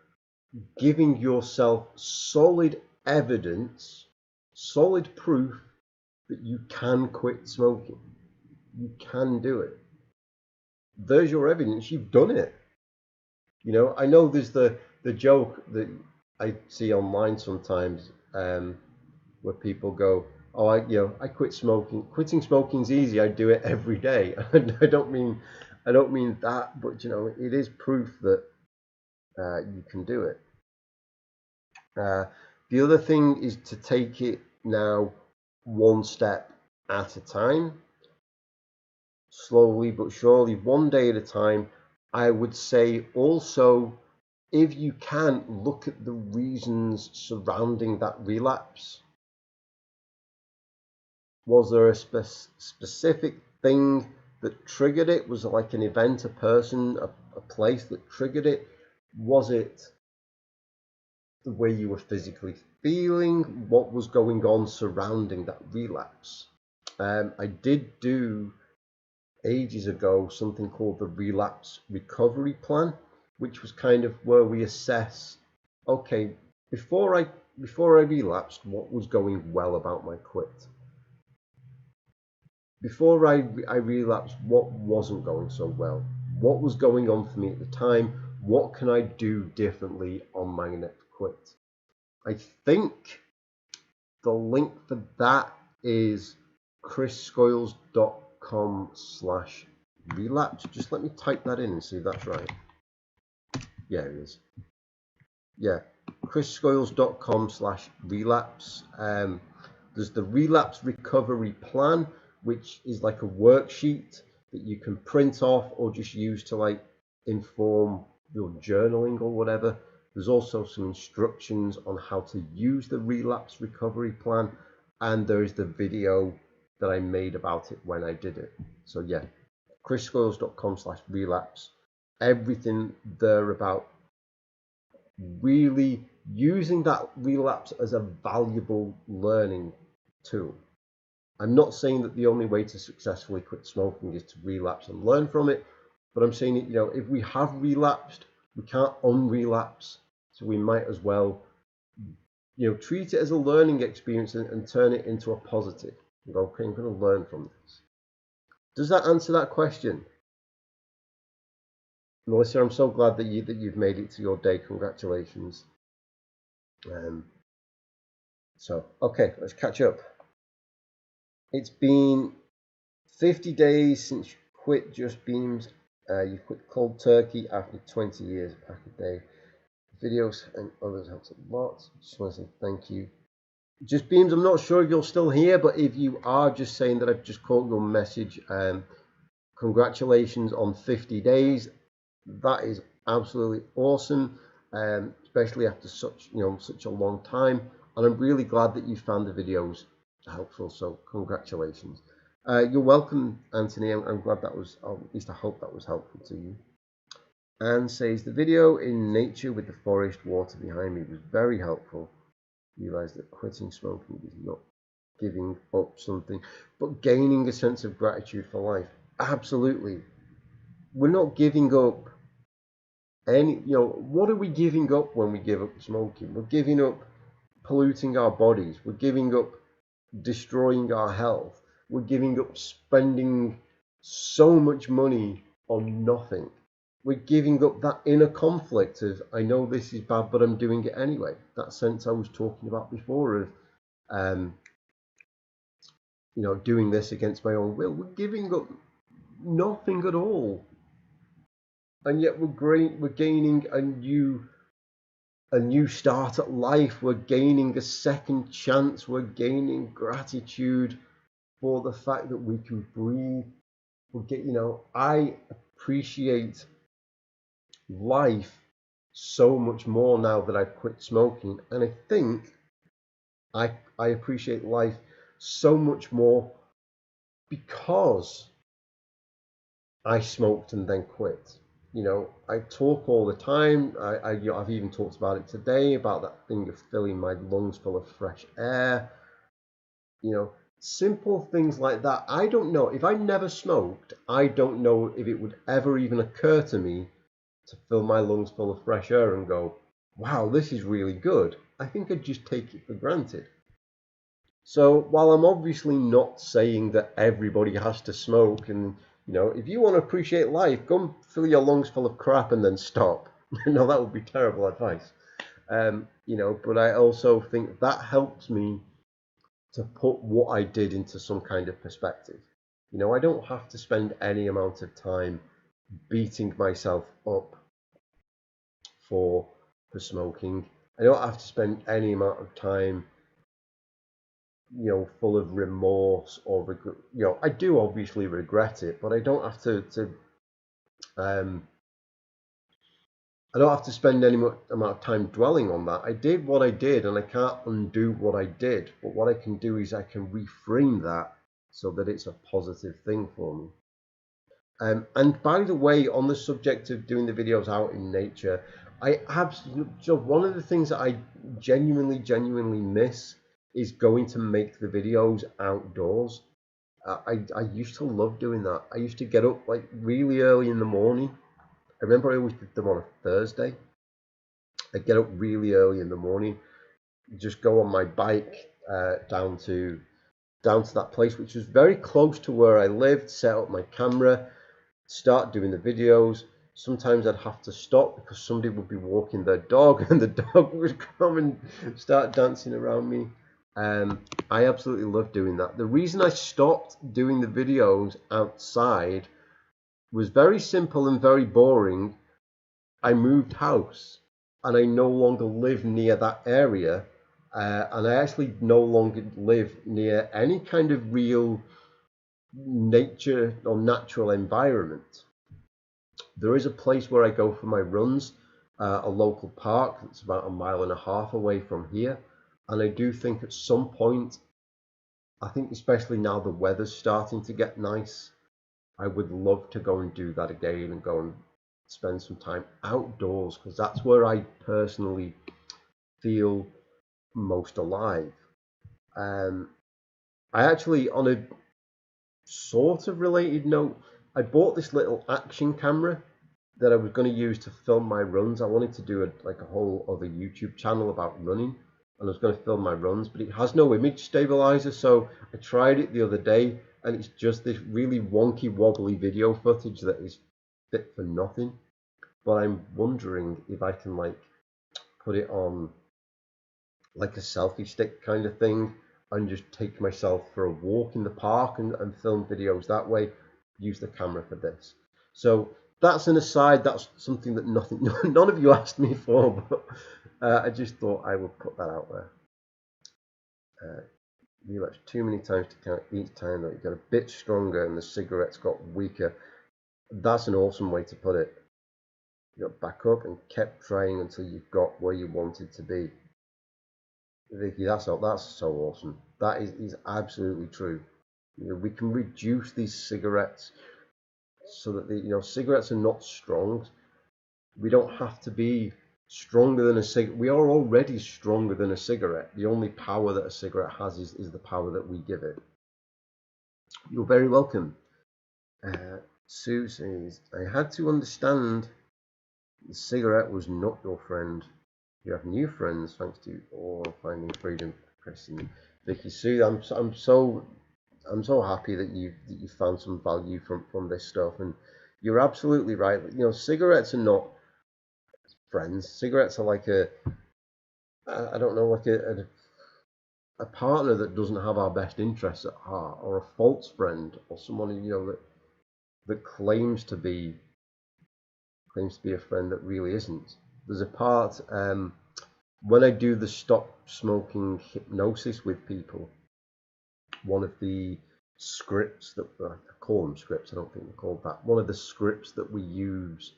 S1: giving yourself solid evidence, solid proof that you can quit smoking. You can do it. There's your evidence. You've done it. I know there's the joke that I see online sometimes, where people go, "Oh, I quit smoking. Quitting smoking's easy. I do it every day." I don't mean that, but it is proof that you can do it. The other thing is to take it now one step at a time, slowly but surely, one day at a time. I would say also, if you can, look at the reasons surrounding that relapse. Was there a specific thing that triggered it? Was it like an event, a person, a place that triggered it? Was it the way you were physically feeling? What was going on surrounding that relapse? I did do ages ago something called the relapse recovery plan, which was kind of where we assess, okay, before I relapsed, what was going well about my quit? Before I relapsed, what wasn't going so well? What was going on for me at the time? What can I do differently on my next quit? I think the link for that is chrisscoyles.com/relapse. Just let me type that in and see if that's right. Yeah, it is. Yeah, chrisscoyles.com/relapse. There's the relapse recovery plan, which is like a worksheet that you can print off or just use to inform your journaling or whatever. There's also some instructions on how to use the relapse recovery plan, and there is the video that I made about it when I did it. So yeah, chrisscoyles.com/relapse. Everything there about really using that relapse as a valuable learning tool. I'm not saying that the only way to successfully quit smoking is to relapse and learn from it, but I'm saying that, if we have relapsed, we can't unrelapse, so we might as well, treat it as a learning experience and turn it into a positive. Go, okay, I'm going to learn from this. Does that answer that question? Melissa, I'm so glad that you've made it to your day. Congratulations. So, okay, let's catch up. It's been 50 days since you quit Just Beams. You quit cold turkey after 20 years, a pack a day. Videos and others helped a lot. Just want to say thank you. Just Beams, I'm not sure if you're still here, but if you are, just saying that I've just caught your message. Congratulations on 50 days. That is absolutely awesome, especially after such a long time. And I'm really glad that you found the videos helpful. So congratulations. You're welcome, Anthony. I'm glad that was, at least I hope that was helpful to you. Anne says the video in nature with the forest water behind me was very helpful. Realized that quitting smoking is not giving up something, but gaining a sense of gratitude for life. Absolutely. We're not giving up any, what are we giving up when we give up smoking? We're giving up polluting our bodies. We're giving up destroying our health. we're giving up spending so much money on nothing. We're giving up that inner conflict of, I know this is bad, but I'm doing it anyway. That sense I was talking about before of, doing this against my own will. We're giving up nothing at all, and yet we're gaining a new start at life. We're gaining a second chance. We're gaining gratitude for the fact that we can breathe. I appreciate life so much more now that I've quit smoking, and I think I appreciate life so much more because I smoked and then quit. I talk all the time. I've even talked about it today, about that thing of filling my lungs full of fresh air. Simple things like that. I don't know. If I never smoked, I don't know if it would ever even occur to me to fill my lungs full of fresh air and go, wow, this is really good. I think I'd just take it for granted. So while I'm obviously not saying that everybody has to smoke, and if you want to appreciate life, go and fill your lungs full of crap and then stop. No, that would be terrible advice. But I also think that helps me to put what I did into some kind of perspective. I don't have to spend any amount of time beating myself up for smoking. I don't have to spend any amount of time full of remorse or regret. I do obviously regret it, but I don't have to I don't have to spend any amount of time dwelling on that. I did what I did, and I can't undo what I did. But what I can do is I can reframe that so that it's a positive thing for me. And by the way, on the subject of doing the videos out in nature, one of the things that I genuinely miss is going to make the videos outdoors. I used to love doing that. I used to get up like really early in the morning. I remember I always did them on a Thursday. I'd get up really early in the morning, just go on my bike down to that place, which was very close to where I lived, set up my camera, start doing the videos. Sometimes I'd have to stop because somebody would be walking their dog and the dog would come and start dancing around me. I absolutely love doing that. The reason I stopped doing the videos outside was very simple and very boring. I moved house and I no longer live near that area, and I actually no longer live near any kind of real nature or natural environment. There is a place where I go for my runs, a local park that's about 1.5 miles away from here, and I do think at some point, I think especially now the weather's starting to get nice, I would love to go and do that again and go and spend some time outdoors, because that's where I personally feel most alive. I actually, on a sort of related note, I bought this little action camera that I was going to use to film my runs. I wanted to do a whole other YouTube channel about running, and I was going to film my runs, but it has no image stabilizer. So I tried it the other day, and it's just this really wonky, wobbly video footage that is fit for nothing. But I'm wondering if I can put it on like a selfie stick kind of thing and just take myself for a walk in the park and film videos that way, use the camera for this. So that's an aside. That's something that none of you asked me for, but I just thought I would put that out there. Relapse too many times to count each time that you got a bit stronger and the cigarettes got weaker. That's an awesome way to put it. You got back up and kept trying until you got where you wanted to be. Vicky, that's so awesome. That is absolutely true. We can reduce these cigarettes so that cigarettes are not strong. We don't have to be stronger than a cigarette. We are already stronger than a cigarette. The only power that a cigarette has is the power that we give it. You're very welcome. Sue says, I had to understand the cigarette was not your friend. You have new friends thanks to all finding freedom. Vicky Sue, I'm so I'm so happy that you found some value from this stuff, and you're absolutely right. You know, cigarettes are not friends. Cigarettes are like I don't know, like a partner that doesn't have our best interests at heart, or a false friend, or someone that claims to be a friend that really isn't. There's a part when I do the stop smoking hypnosis with people. One of the scripts that I call them scripts. I don't think they're called that. One of the scripts that we use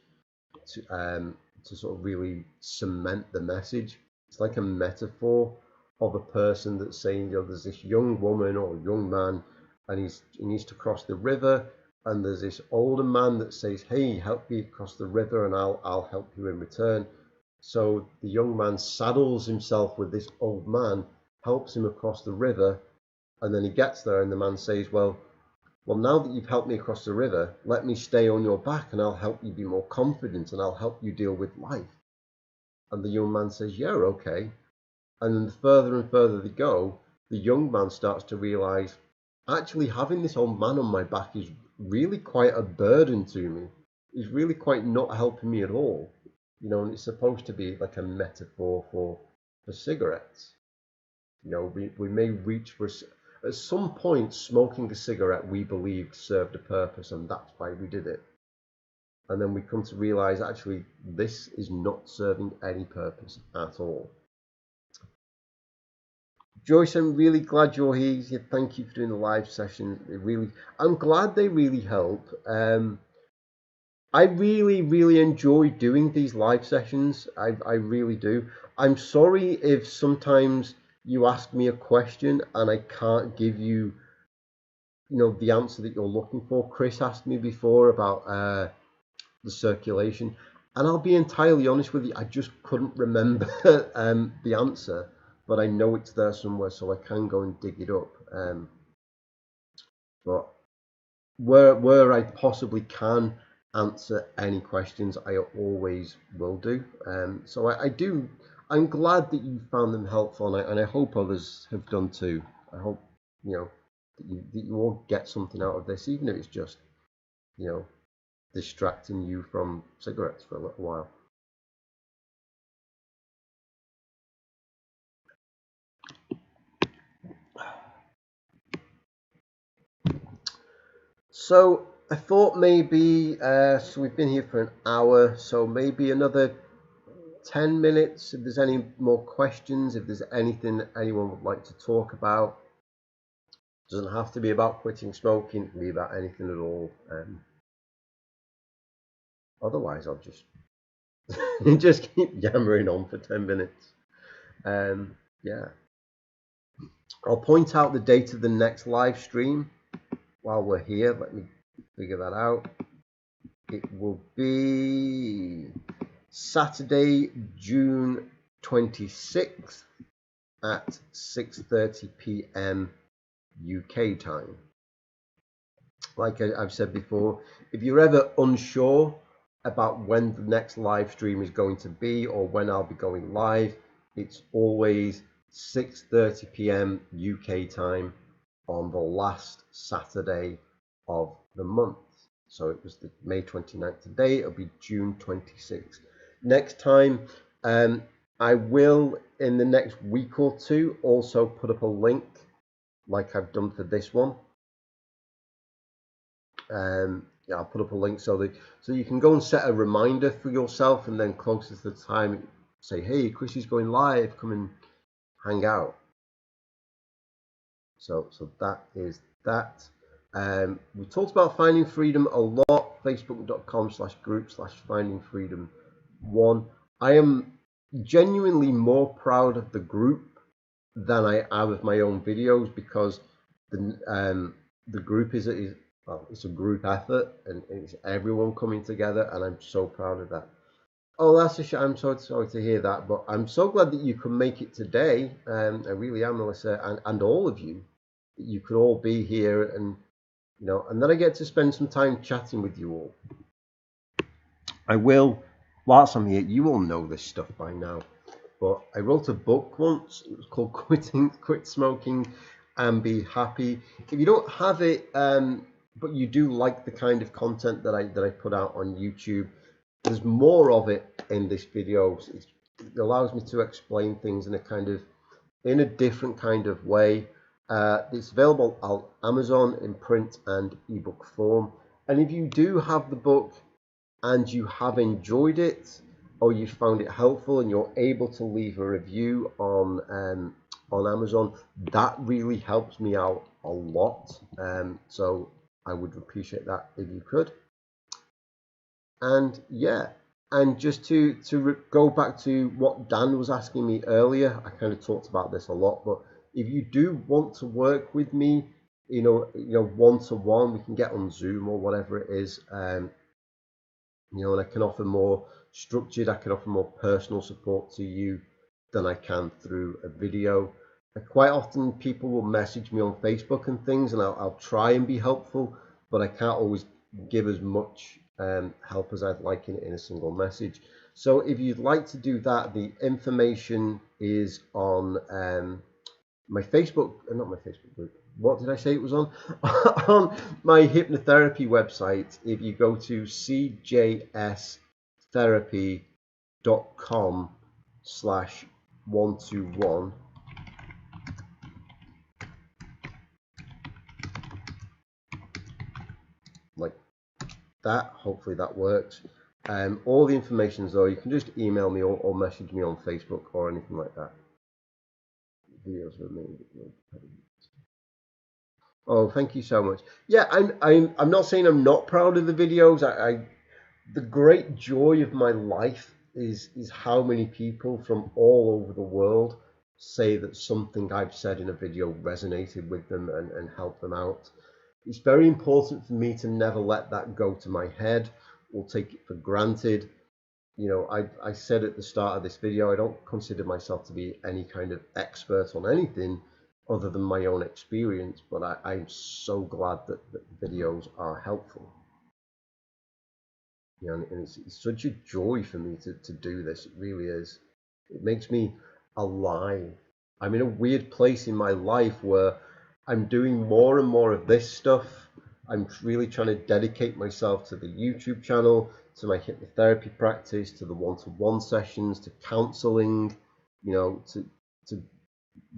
S1: to sort of really cement the message. It's like a metaphor of a person that's saying, you know, there's this young woman or young man, and he needs to cross the river, and there's this older man that says, hey, help me cross the river, and I'll help you in return. So the young man saddles himself with this old man, helps him across the river, and then he gets there, and the man says, well, now that you've helped me across the river, let me stay on your back and I'll help you be more confident and I'll help you deal with life. And the young man says, yeah, okay. And then the further and further they go, the young man starts to realize, actually having this old man on my back is really quite a burden to me. It's really quite not helping me at all. You know, and it's supposed to be like a metaphor for cigarettes. You know, we may reach for at some point, smoking a cigarette we believed served a purpose, and that's why we did it. And then we come to realize, actually, this is not serving any purpose at all. Joyce, I'm really glad you're here. Thank you for doing the live session. I'm glad they really help. I really enjoy doing these live sessions. I really do. I'm sorry if sometimes you ask me a question and I can't give you, the answer that you're looking for. Chris asked me before about the circulation, and I'll be entirely honest with you, I just couldn't remember the answer, but I know it's there somewhere, so I can go and dig it up. But where I possibly can answer any questions, I always will do. So I'm glad that you found them helpful, and I hope others have done too. I hope that you all get something out of this, even if it's just distracting you from cigarettes for a little while. So I thought maybe, so we've been here for an hour, so maybe another 10 minutes if there's any more questions, if there's anything anyone would like to talk about. It doesn't have to be about quitting smoking, it can be about anything at all. Otherwise, I'll just just keep yammering on for 10 minutes. Yeah. I'll point out the date of the next live stream while we're here. Let me figure that out. It will be Saturday, June 26th at 6:30 p.m. UK time. Like I've said before, if you're ever unsure about when the next live stream is going to be or when I'll be going live, it's always 6:30 p.m. UK time on the last Saturday of the month. So it was the May 29th today, it'll be June 26th. Next time, I will, in the next week or two, also put up a link like I've done for this one. Yeah, I'll put up a link so you can go and set a reminder for yourself, and then closer to the time, say, hey, Chris is going live, come and hang out. So that is that. We talked about finding freedom a lot. Facebook.com/group/findingfreedom1. I am genuinely more proud of the group than I am of my own videos, because the group is it's a group effort, and it's everyone coming together, and I'm so proud of that. Oh, that's a shame. I'm so sorry to hear that, but I'm so glad that you could make it today. I really am, Melissa, and all of you. You could all be here, and and then I get to spend some time chatting with you all. I will, whilst I'm here, you all know this stuff by now, but I wrote a book once. It was called Quit Smoking, and be happy. If you don't have it, but you do like the kind of content that I put out on YouTube, there's more of it in this video. It allows me to explain things in a different kind of way. It's available on Amazon in print and ebook form. And if you do have the book and you have enjoyed it, or you found it helpful and you're able to leave a review on Amazon, that really helps me out a lot. So I would appreciate that if you could. And yeah, and just to go back to what Dan was asking me earlier, I kind of talked about this a lot, but if you do want to work with me, one-to-one, we can get on Zoom or whatever it is, and I can offer more structured, I can offer more personal support to you than I can through a video. Quite often people will message me on Facebook and things, and I'll try and be helpful, but I can't always give as much help as I'd like in a single message. So if you'd like to do that, the information is on my Facebook, not my Facebook group. What did I say it was on? On my hypnotherapy website. If you go to cjstherapy.com/121, like that, hopefully that works. All the information is there. You can just email me or message me on Facebook or anything like that. Videos with me. Oh, thank you so much. Yeah, I'm not saying I'm not proud of the videos. The great joy of my life is how many people from all over the world say that something I've said in a video resonated with them and helped them out. It's very important for me to never let that go to my head or take it for granted. I said at the start of this video, I don't consider myself to be any kind of expert on anything other than my own experience, but I'm so glad that videos are helpful. And it's such a joy for me to do this. It really is. It makes me alive. I'm in a weird place in my life where I'm doing more and more of this stuff. I'm really trying to dedicate myself to the YouTube channel, to my hypnotherapy practice, to the one-to-one sessions, to counseling, to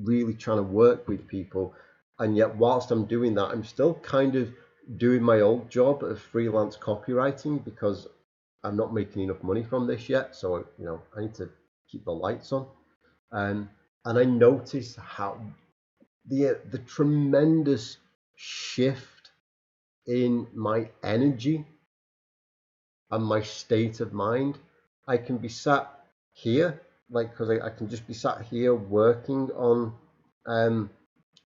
S1: really trying to work with people. And yet whilst I'm doing that, I'm still kind of doing my old job of freelance copywriting because I'm not making enough money from this yet. So, I need to keep the lights on. And I notice how the tremendous shift in my energy and my state of mind. I can be sat here, because I can just be sat here working on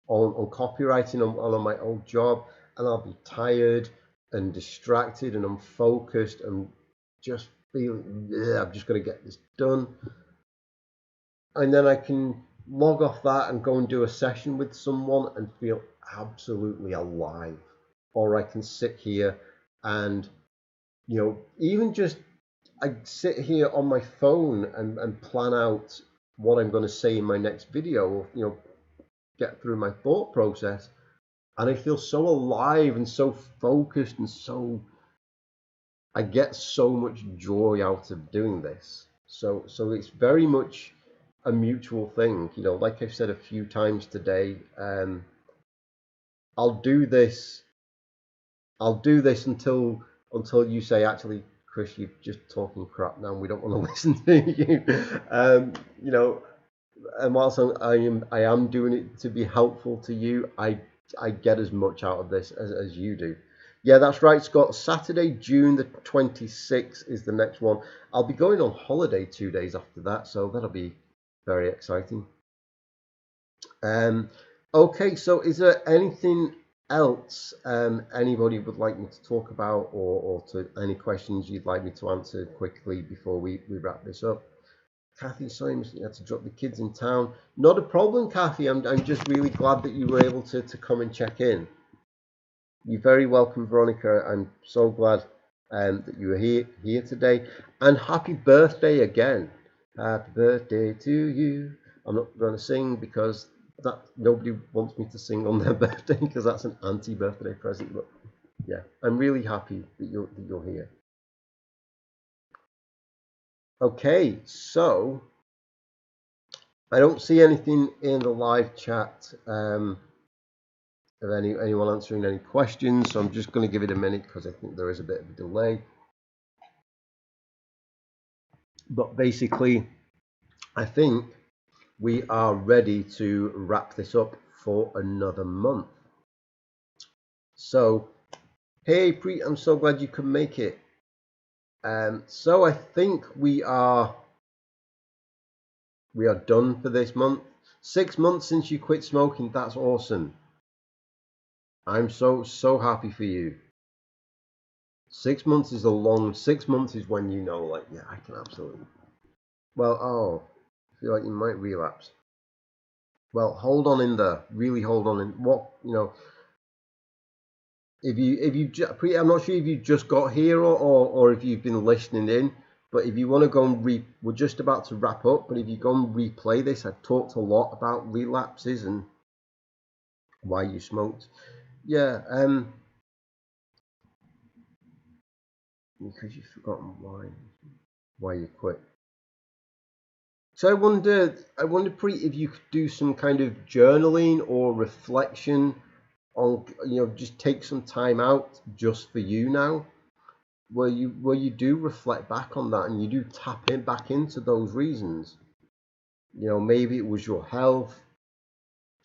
S1: copywriting on my old job, and I'll be tired and distracted and unfocused and just feeling, I'm just going to get this done. And then I can log off that and go and do a session with someone and feel absolutely alive. Or I can sit here and, even just I sit here on my phone and plan out what I'm going to say in my next video, or, get through my thought process, and I feel so alive and so focused and I get so much joy out of doing this. So it's very much a mutual thing. Like I've said a few times today, I'll do this until you say, actually, Chris, you're just talking crap now, and we don't want to listen to you. And whilst I am doing it to be helpful to you, I get as much out of this as you do. Yeah, that's right, Scott. Saturday, June the 26th is the next one. I'll be going on holiday 2 days after that, so that'll be very exciting. Okay, so is there anything else anybody would like me to talk about, or to any questions you'd like me to answer quickly before we wrap this up? Kathy, sorry, you had to drop the kids in town. Not a problem, Kathy. I'm just really glad that you were able to come and check in. You're very welcome, Veronica. I'm so glad that you were here today. And happy birthday again. Happy birthday to you. I'm not going to sing because that nobody wants me to sing on their birthday because that's an anti-birthday present. But yeah, I'm really happy that you're here. Okay, so I don't see anything in the live chat of anyone answering any questions, so I'm just going to give it a minute because I think there is a bit of a delay. But basically, I think we are ready to wrap this up for another month. So, hey Preet, I'm so glad you could make it. So I think we are done for this month. 6 months since you quit smoking. That's awesome. I'm so happy for you. 6 months is a long. 6 months is when you know, like, yeah, I can absolutely. Well, oh, I feel like you might relapse. Well, hold on in there. Really hold on in. What, you know, if you I'm not sure if you just got here or if you've been listening in, but if you want to go and we're just about to wrap up, but if you go and replay this, I talked a lot about relapses and why you smoked. Yeah, because you've forgotten why you quit. So I wondered, Preet, if you could do some kind of journaling or reflection on, just take some time out just for you now, where you do reflect back on that and you do tap in back into those reasons. Maybe it was your health,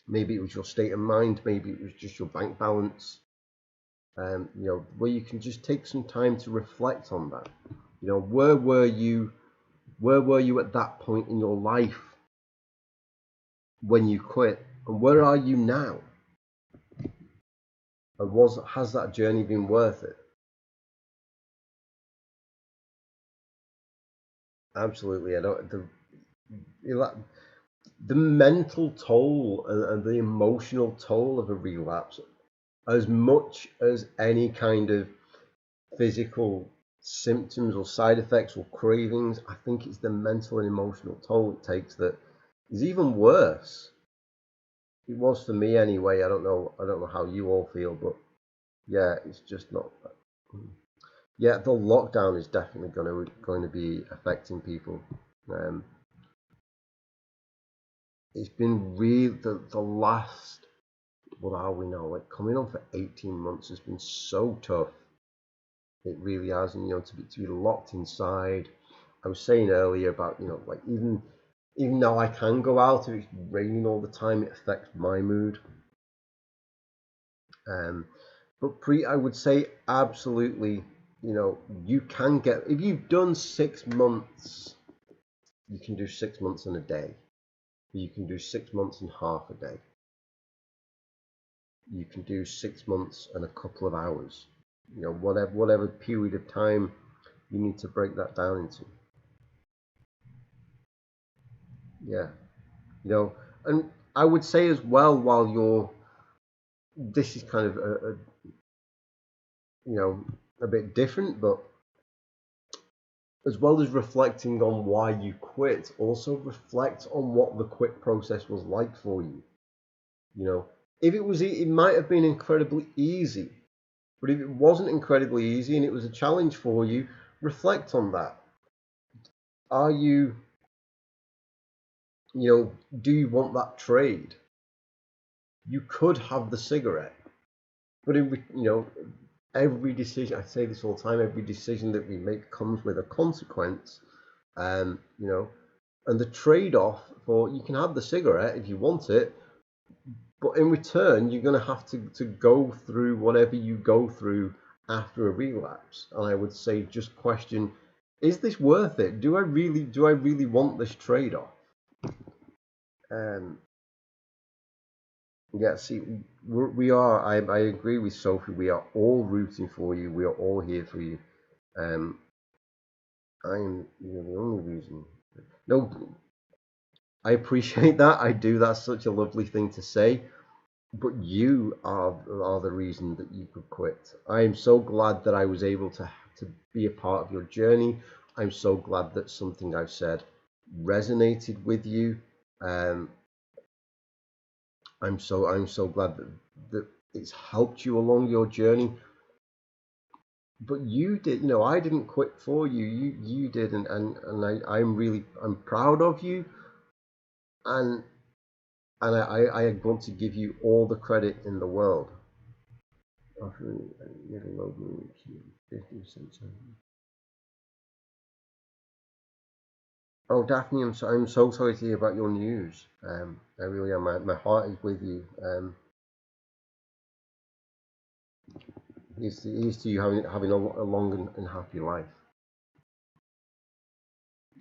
S1: maybe it was your state of mind, maybe it was just your bank balance. Where you can just take some time to reflect on that. Where were you at that point in your life when you quit, and where are you now? And has that journey been worth it? Absolutely. I don't the mental toll and the emotional toll of a relapse, as much as any kind of physical symptoms or side effects or cravings, I think it's the mental and emotional toll it takes that is even worse. It was for me anyway. I don't know how you all feel, but yeah, it's just not. Yeah, the lockdown is definitely going to be affecting people. Um, it's been real. The last, what are we now? Like coming on for 18 months has been so tough. It really has, and to be locked inside. I was saying earlier about like even now I can go out if it's raining all the time, it affects my mood. But I would say absolutely, you can get, if you've done 6 months, you can do 6 months in a day. You can do 6 months in half a day. You can do 6 months and a couple of hours. Whatever period of time you need to break that down into. Yeah, and I would say as well, this is kind of a bit different, but as well as reflecting on why you quit, also reflect on what the quit process was like for you. If it might have been incredibly easy, but if it wasn't incredibly easy and it was a challenge for you, reflect on that. Are you, do you want that trade? You could have the cigarette, but every decision, I say this all the time, every decision that we make comes with a consequence. And the trade-off for, you can have the cigarette if you want it, but in return you're going to have to go through whatever you go through after a relapse. And I would say just question, is this worth it? Do I really want this trade-off? Yeah, see, we are. I agree with Sophie. We are all rooting for you. We are all here for you. Um, I am the only reason. No, I appreciate that. I do. That's such a lovely thing to say. But you are the reason that you could quit. I am so glad that I was able to be a part of your journey. I'm so glad that something I've said resonated with you. Um, I'm so glad that it's helped you along your journey. But you did, I didn't quit for you. You did, and I'm proud of you, and I want to give you all the credit in the world. Oh, Daphne, I'm so sorry to hear about your news. I really am. My heart is with you. Here's to you having a long and happy life.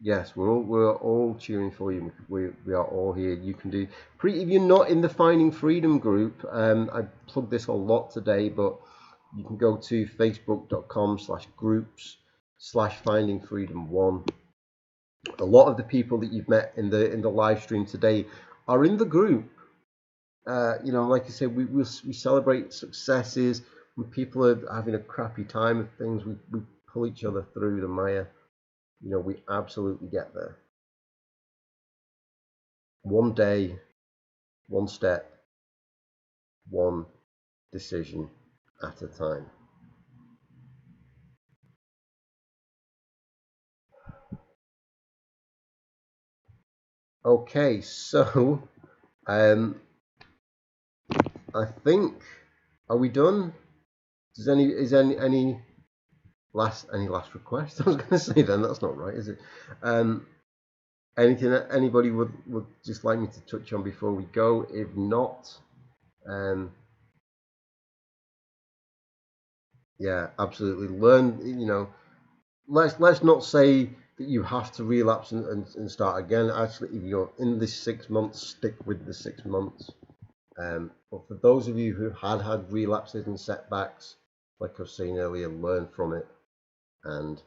S1: Yes, we're all cheering for you. We are all here. You can do. If you're not in the Finding Freedom group, I plugged this a lot today, but you can go to facebook.com/groups/Finding Freedom 1. A lot of the people that you've met in the live stream today are in the group. Like I said, we celebrate successes when people are having a crappy time of things. We pull each other through the mire. We absolutely get there. One day, one step, one decision at a time. Okay, so I think, are we done? Is any last request? I was going to say then that's not right, is it? Anything that anybody would just like me to touch on before we go? If not, yeah, absolutely. Learn. Let's not say that you have to relapse and start again. Actually, if you're in this 6 months, stick with the 6 months. But for those of you who had relapses and setbacks, like I was saying earlier, learn from it, and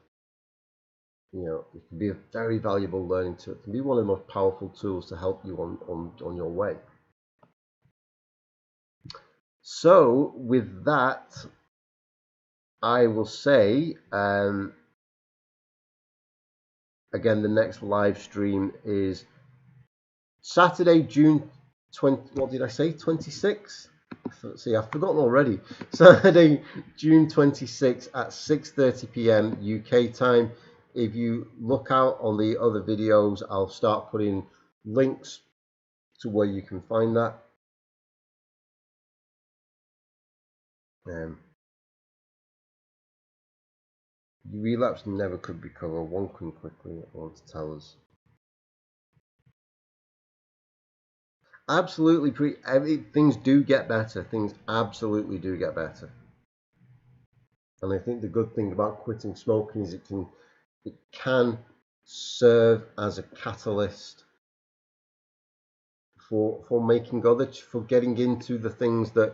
S1: it can be a very valuable learning tool. It can be one of the most powerful tools to help you on your way. So with that, I will say, again, the next live stream is Saturday, June 20. What did I say? 26. See, I've forgotten already. Saturday, June 26 at 6:30 p.m. UK time. If you look out on the other videos, I'll start putting links to where you can find that. You relapse and never could recover. One can quickly want to tell us. Absolutely, things do get better. Things absolutely do get better. And I think the good thing about quitting smoking is it can serve as a catalyst for making for getting into the things that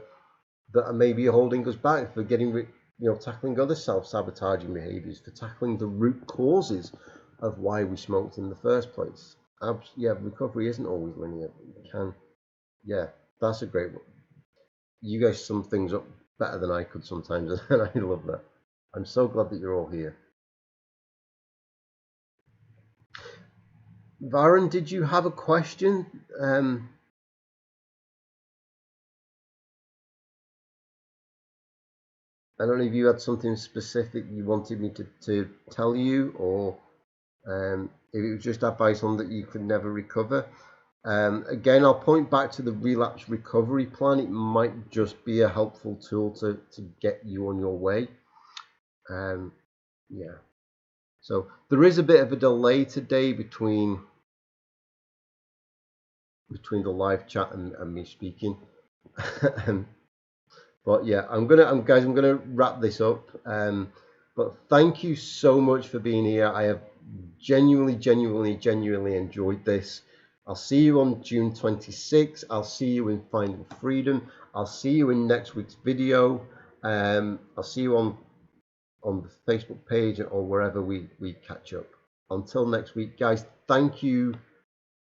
S1: are maybe holding us back, for tackling other self-sabotaging behaviors, for tackling the root causes of why we smoked in the first place. Recovery isn't always linear. That's a great one. You guys sum things up better than I could sometimes, and I love that. I'm so glad that you're all here. Varun, did you have a question? I don't know if you had something specific you wanted me to tell you, or if it was just advice on that you could never recover. Again, I'll point back to the relapse recovery plan. It might just be a helpful tool to get you on your way. So there is a bit of a delay today between the live chat and me speaking. But yeah, I'm gonna wrap this up. But thank you so much for being here. I have genuinely enjoyed this. I'll see you on June 26th. I'll see you in Finding Freedom. I'll see you in next week's video. I'll see you on the Facebook page or wherever we catch up. Until next week, guys, thank you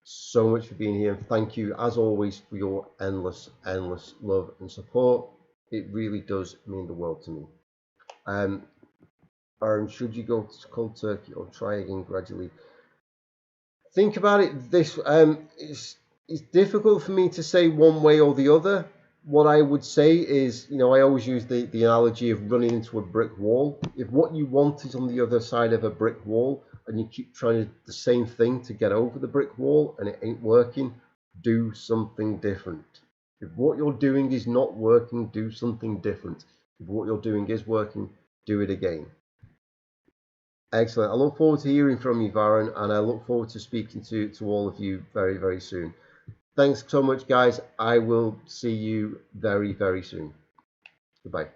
S1: so much for being here. And thank you, as always, for your endless love and support. It really does mean the world to me. Aaron, should you go cold turkey or try again gradually? Think about it. It's difficult for me to say one way or the other. What I would say is, I always use the analogy of running into a brick wall. If what you want is on the other side of a brick wall and you keep trying the same thing to get over the brick wall and it ain't working, do something different. If what you're doing is not working, do something different. If what you're doing is working, do it again. Excellent. I look forward to hearing from you, Varun, and I look forward to speaking to all of you very, very soon. Thanks so much, guys. I will see you very, very soon. Goodbye.